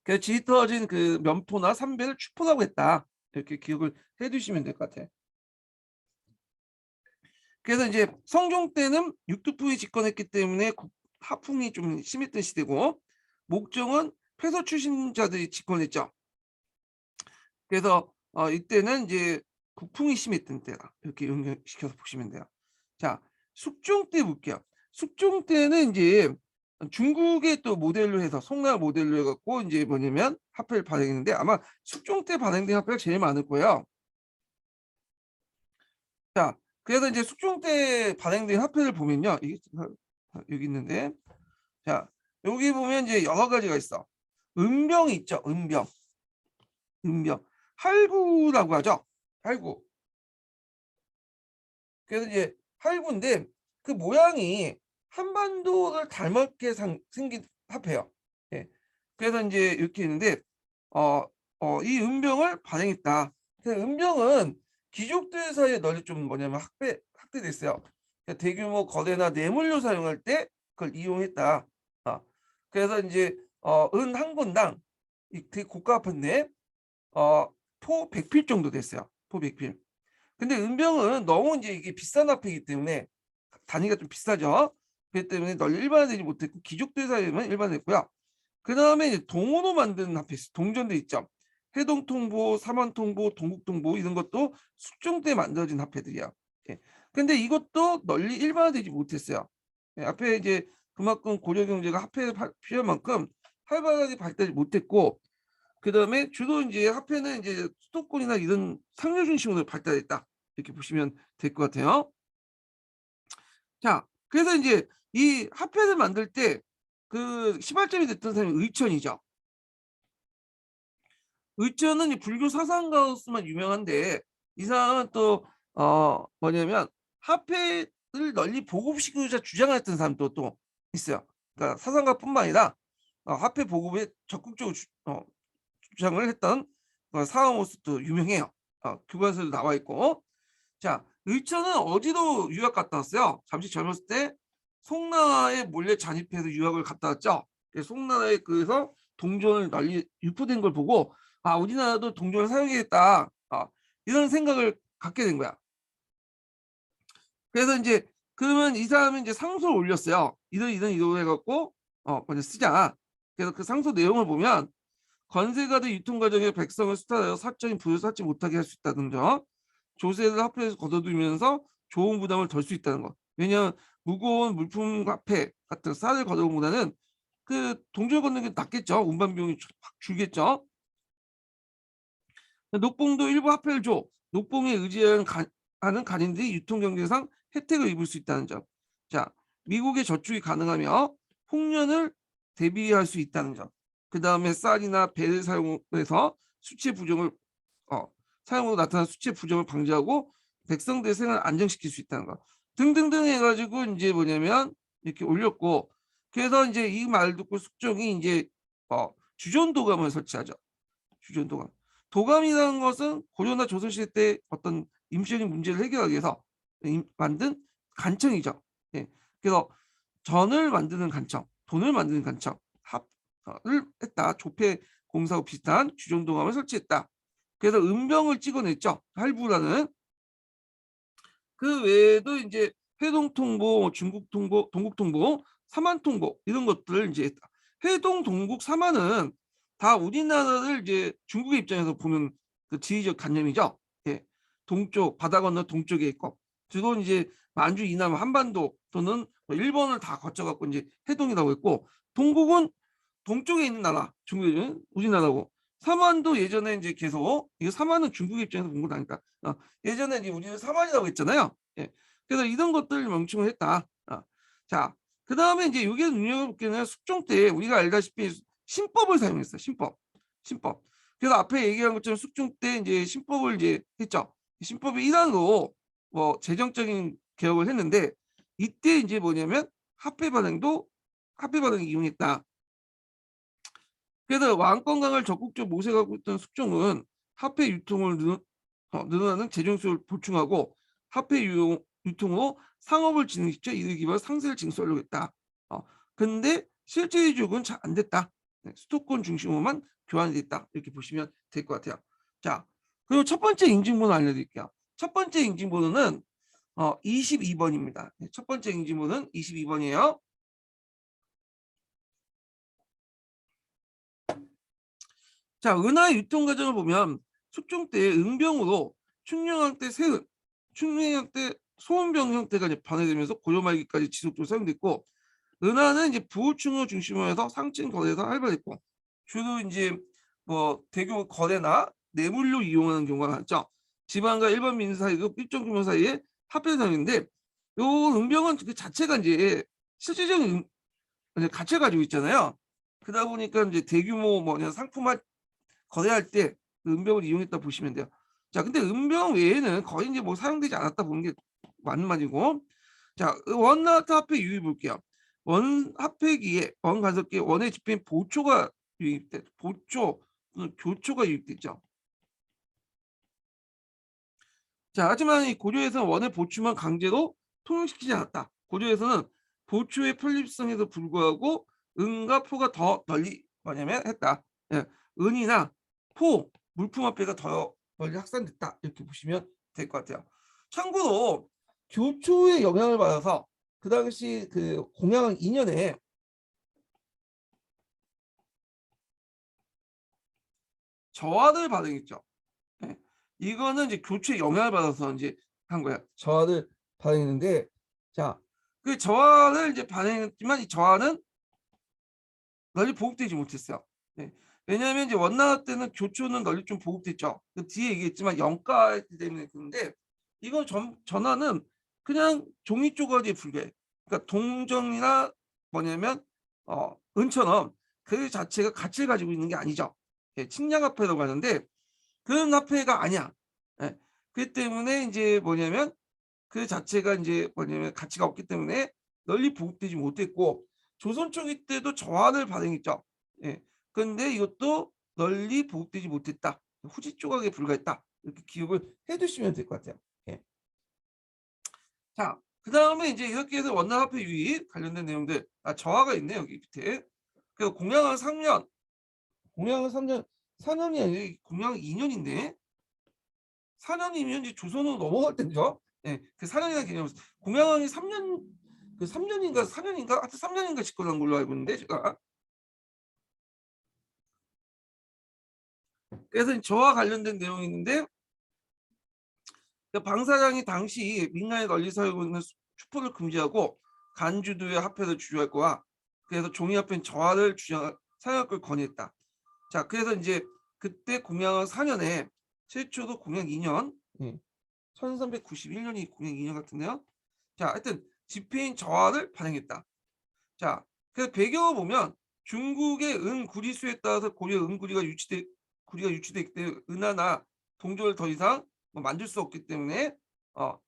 그래서 지 떨어진 그 면포나 삼배를 추포라고 했다. 이렇게 기억을 해두시면 될 것 같아요. 그래서 이제 성종 때는 육두풍이 집권했기 때문에 하풍이 좀 심했던 시대고, 목종은 폐서 출신자들이 집권했죠. 그래서 이때는 이제 국풍이 심했던 때다. 이렇게 연결시켜서 보시면 돼요. 자, 숙종 때 볼게요. 숙종 때는 이제 중국의 또 모델로 해서, 송나라 모델로 해갖고 이제 뭐냐면 화폐를 발행했는데, 아마 숙종 때 발행된 화폐가 제일 많을 거예요. 자, 그래서 이제 숙종 때 발행된 화폐를 보면요, 이게 여기 있는데, 자, 여기 보면 이제 여러 가지가 있어. 은병이 있죠. 은병. 은병. 할구라고 하죠. 할구. 그래서 이제 할구인데 그 모양이 한반도를 닮았게 생긴 화폐예요. 예. 그래서 이제 이렇게 있는데 이 은병을 발행했다. 그래서 은병은 귀족들 사이에 널리 좀 뭐냐면 확대됐어요. 그러니까 대규모 거래나 뇌물로 사용할 때 그걸 이용했다. 그래서 이제 은 한 권당 되게 고가 화폐인데 포 100필 정도 됐어요. 포 100필. 근데 은병은 너무 이제 이게 비싼 화폐이기 때문에 단위가 좀 비싸죠. 그렇기 때문에 널리 일반화되지 못했고, 귀족들 사이에만 일반화됐고요. 그 다음에 이제 동으로 만든 화폐, 동전도 있죠. 해동통보, 삼원통보, 동국통보 이런 것도 숙종 때 만들어진 화폐들이야. 예. 근데 이것도 널리 일반화되지 못했어요. 앞에 이제 그만큼 고려 경제가 화폐에 필요한 만큼 활발하게 발달이 못했고, 그다음에 주로 이제 화폐는 이제 수도권이나 이런 상류 중심으로 발달했다, 이렇게 보시면 될 것 같아요. 자, 그래서 이제 이 화폐를 만들 때 그 시발점이 됐던 사람이 의천이죠. 의천은 이 불교 사상가로서만 유명한데, 이 사람은 또 뭐냐면 화폐를 널리 보급시키고자 주장했던 사람도 또 있어요. 그러니까 사상가뿐만 아니라 화폐 보급에 적극적으로 주장을 했던 사업으로서도 유명해요. 교과서에도 나와 있고. 자, 의천은 어디로 유학 갔다 왔어요? 잠시 젊었을 때 송나라에 몰래 잔입해서 유학을 갔다 왔죠. 송나라에 그래서 동전을 널리 유포된 걸 보고, 우리나라도 동전을 사용해야겠다, 이런 생각을 갖게 된 거야. 그래서 이제 그러면 이 사람은 이제 상소를 올렸어요. 이런 이런 해갖고 먼저 쓰자. 그래서 그 상소 내용을 보면, 관세가들 유통 과정에 백성을 수탈하여 사적인 부를 쌓지 못하게 할 수 있다는 점, 조세를 화폐에서 걷어들이면서 좋은 부담을 덜 수 있다는 것. 왜냐하면 무거운 물품 화폐 같은 쌀을 걷어보다는 그 동전 걷는 게 낫겠죠. 운반 비용이 확 줄겠죠. 녹봉도 일부 화폐를 줘. 녹봉에 의지하는 하는 간인들이 유통 경제상 혜택을 입을 수 있다는 점. 자, 미국의 저축이 가능하며 홍련을 대비할 수 있다는 점. 그 다음에 쌀이나 배를 사용해서 수치 부정을 사용으로 나타난 수치 부정을 방지하고 백성들의 생활을 안정시킬 수 있다는 거 등등등 해가지고 이제 뭐냐면 이렇게 올렸고, 그래서 이제 이 말 듣고 숙종이 이제 주전도감을 설치하죠. 주전도감. 도감이라는 것은 고려나 조선시대 때 어떤 임시적인 문제를 해결하기 위해서 만든 간청이죠. 예. 그래서 전을 만드는 간청, 돈을 만드는 간청 합을 했다. 조폐 공사하고 비슷한 주전도감을 설치했다. 그래서 은병을 찍어냈죠. 할부라는. 그 외에도 이제 해동통보, 중국통보, 동국통보, 사만통보 이런 것들을 이제 했다. 해동, 동국, 사만은 다 우리나라를 이제 중국의 입장에서 보는 그 지리적 관념이죠. 예. 동쪽 바다 건너 동쪽에 있고, 주로 이제 만주 이남 한반도 또는 일본을 다 거쳐갖고 이제 해동이라고 했고, 동국은 동쪽에 있는 나라, 중국은 우리나라고, 사만도 예전에 이제 계속, 이거 사만은 중국 입장에서 본 건 아니까 예전에 이제 우리는 사만이라고 했잖아요. 예. 그래서 이런 것들 명칭을 했다. 자, 그 다음에 이제 이게 눈여겨보기는 숙종 때 우리가 알다시피 신법을 사용했어요. 신법. 그래서 앞에 얘기한 것처럼 숙종 때 이제 신법을 이제 했죠. 신법의 일환으로 뭐 재정적인 개혁을 했는데, 이때 이제 뭐냐면 화폐 발행을 이용했다. 그래서 왕권강을 적극적으로 모색하고 있던 숙종은 화폐 유통을 늘어나는 재정 수요를 보충하고 화폐 유통으로 상업을 진행시켜 이를 기반 상세를 징수하려고 했다. 근데 실제 유족은 잘 안 됐다. 수도권 중심으로만 교환이 됐다. 이렇게 보시면 될 것 같아요. 자, 그리고 첫 번째 인증번호 알려드릴게요. 첫 번째 인증번호는 22번입니다. 첫 번째 인증번호는 22번이에요. 자, 은하의 유통 과정을 보면 숙종 때 은병으로 충녕왕 때 세은, 충녕왕 때 소은병 형태가 이제 변해되면서 고려 말기까지 지속적으로 사용됐고, 은하는 이제 부호충을 중심으로 해서 상층 거래에서 활발했고, 주로 이제 뭐 대규모 거래나 뇌물로 이용하는 경우가 많죠. 지방과 일반 민사이그 일정 규모 사이에 화폐상인데, 요 은병은 그 자체가 이제 실질적인 가치를 가지고 있잖아요. 그러다 보니까 이제 대규모 뭐냐 상품화 거래할 때 은병을 이용했다 보시면 돼요. 자, 근데 은병 외에는 거의 이제 뭐 사용되지 않았다 보는 게 맞는 말이고, 자, 원화트 화폐 유의 볼게요. 원 화폐기에 원 간섭기에 원의 지폐인 보초가 유입돼, 보초 교초가 유입됐죠. 자, 하지만 이 고려에서는 원의 보초만 강제로 통용시키지 않았다. 고려에서는 보초의 편립성에도 불구하고 은과 포가 더 널리 뭐냐면 했다. 예, 은이나 포, 물품화폐가 더 널리 확산됐다. 이렇게 보시면 될 것 같아요. 참고로 교초의 영향을 받아서 그 당시 그 공양왕 2년에 저하를 발행했죠. 예. 이거는 이제 교초의 영향을 받아서 이제 한 거야. 저하를 발행했는데, 자, 그 저하를 이제 발행했지만 이 저하는 널리 보급되지 못했어요. 네. 왜냐하면 이제 원나라 때는 교초는 널리 좀 보급됐죠. 그 뒤에 얘기했지만 영가이기 때문에 그런데 이거 전하는 그냥 종이 쪼가리에 불과해. 그러니까 동정이나 뭐냐면 은처럼 그 자체가 가치를 가지고 있는 게 아니죠. 예, 측량화폐라고 하는데 그런 화폐가 아니야. 예. 그렇기 때문에 이제 뭐냐면 그 자체가 이제 뭐냐면 가치가 없기 때문에 널리 보급되지 못했고 조선 초기 때도 저하를 발행했죠. 예. 그런데 이것도 널리 보급되지 못했다. 후지 조각에 불과했다. 이렇게 기억을 해두시면 될 것 같아요. 예. 자, 그 다음에 이제 이렇게 해서 원화화폐 유입 관련된 내용들, 저하가 있네요. 여기 밑에. 그 공양은 3년, 공양은 3년, 4년이 아니라 공양은 2년인데 4년이면 이제 조선으로 넘어갈 때죠. 예, 그 4년이라는 개념. 공양왕이 3년, 그 3년인가 4년인가 하여튼 3년인가 집권한 걸로 알고 있는데 제가. 그래서 저와 관련된 내용이 있는데 방사장이 당시 민간에 널리 사용하고 있는 수포를 금지하고 간주도의 화폐를 주저할 거야. 그래서 종이화폐는 저하를 사용할 걸 권유했다. 자, 그래서 이제 그때 공양왕 4년에 최초도 공양 2년, 1391년이 공양 2년 같은데요. 자, 하여튼 지폐인 저하를 발행했다. 자, 그래서 배경을 보면 중국의 은구리수에 따라서 고려 은구리가 유치되기 때문에 은하나 동전을 더 이상 만들 수 없기 때문에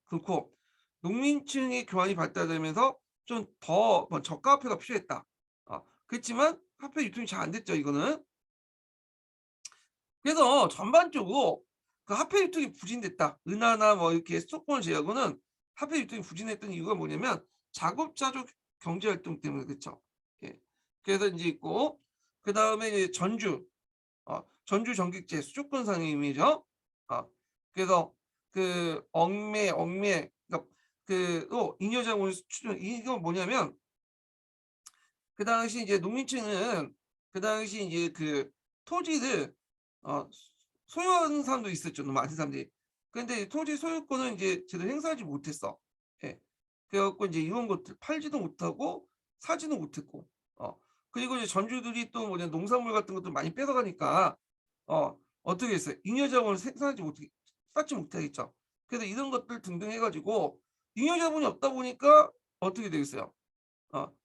그렇고 농민층의 교환이 발달되면서 좀 더 저가 화폐가 필요했다. 그렇지만 화폐 유통이 잘 안 됐죠, 이거는. 그래서 전반적으로 그 화폐 유통이 부진됐다. 은하나 뭐 이렇게 수도권을 제외하고는 화폐 유통이 부진했던 이유가 뭐냐면 자급자족 경제 활동 때문에 그렇죠. 예. 그래서 이제 있고 그 다음에 이제 전주 정객제 수도권 상임이죠. 그래서 그 그러니까 그또 잉여자본 수출 이거 뭐냐면 그 당시 이제 농민층은 그 당시 이제 그 토지를 소유하는 사람도 있었죠. 너무 많은 사람들이. 근데 토지 소유권을 이제 제대로 행사하지 못했어. 예. 그래갖고 이제 이런 것들 팔지도 못하고 사지도 못했고. 그리고 이제 전주들이 또 뭐냐 농산물 같은 것도 많이 뺏어가니까 어떻게 했어요? 잉여자본을 생산하지 못하게 쌓지 못하겠죠. 그래서 이런 것들 등등 해가지고 잉여자본이 없다 보니까 어떻게 되겠어요?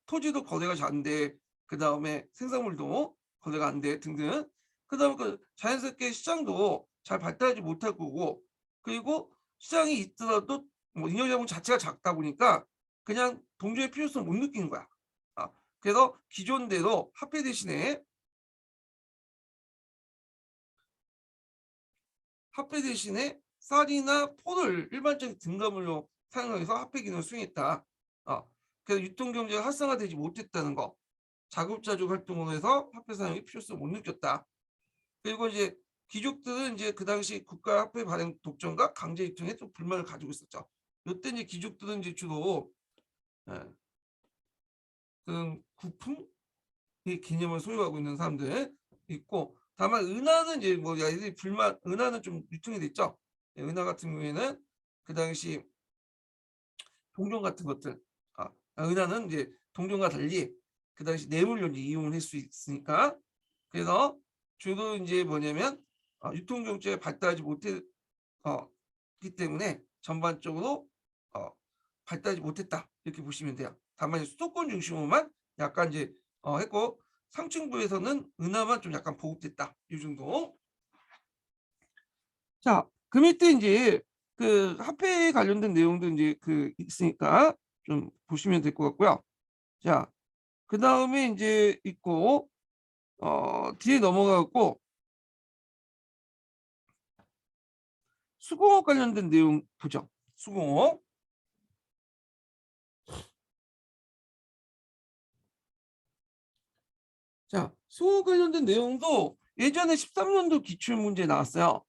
토지도 거래가 잘 안 돼. 그 다음에 생산물도 거래가 안 돼. 등등. 그 다음에 그 자연스럽게 시장도 잘 발달하지 못할 거고, 그리고 시장이 있더라도 뭐 잉여자본 자체가 작다 보니까 그냥 동조의 필요성을 못 느끼는 거야. 그래서 기존대로 화폐 대신에 쌀이나 포를 일반적인 등가물로 사용해서 화폐 기능을 수행했다. 그래서 유통경제가 활성화되지 못했다는 거. 자급자족 활동을 해서 화폐 사용의 필요성을 못 느꼈다. 그리고 이제 귀족들은 이제 그 당시 국가 화폐 발행 독점과 강제 유통에 좀 불만을 가지고 있었죠. 이때 이제 귀족들은 이제 주로 그런 구품의 개념을 소유하고 있는 사람들 있고, 다만 은하는 이제 뭐 얘들이 은하는 좀 유통이 됐죠. 은하 같은 경우에는 그 당시 동전 같은 것들, 은하는 이제 동전과 달리 그 당시 뇌물로 이용을 할 수 있으니까, 그래서 주로 이제 뭐냐면 유통 경제가 발달하지 못했기 때문에 전반적으로 발달하지 못했다 이렇게 보시면 돼요. 다만 수도권 중심으로만 약간 이제 했고 상층부에서는 은하만 좀 약간 보급됐다 이 정도. 자, 그 밑에 이제 그 화폐에 관련된 내용도 이제 그 있으니까 좀 보시면 될 것 같고요. 자, 그 다음에 이제 있고 뒤에 넘어가고 수공업 관련된 내용 보죠. 수공업. 자, 수공업 관련된 내용도 예전에 13년도 기출문제 나왔어요.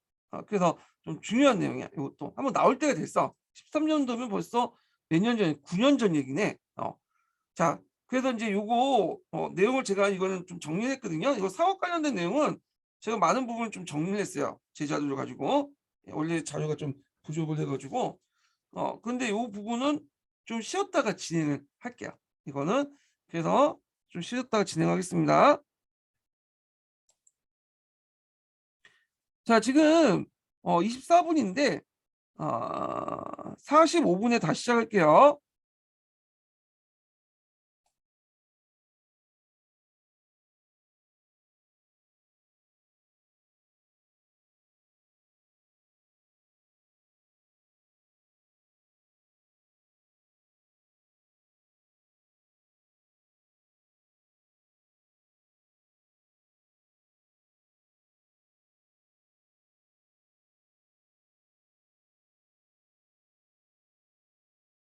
그래서 좀 중요한 내용이야. 이것도 한번 나올 때가 됐어. 13년도면 벌써 몇 년 전, 9년 전 얘기네. 자, 그래서 이제 요거 내용을 제가 이거는 좀 정리했거든요. 이거 사업 관련된 내용은 제가 많은 부분을 좀 정리했어요. 제 자료를 가지고. 원래 자료가 좀 부족을 해가지고 근데 요 부분은 좀 쉬었다가 진행을 할게요. 이거는 그래서 좀 쉬었다가 진행하겠습니다. 자, 지금 24분인데 45분에 다시 시작할게요.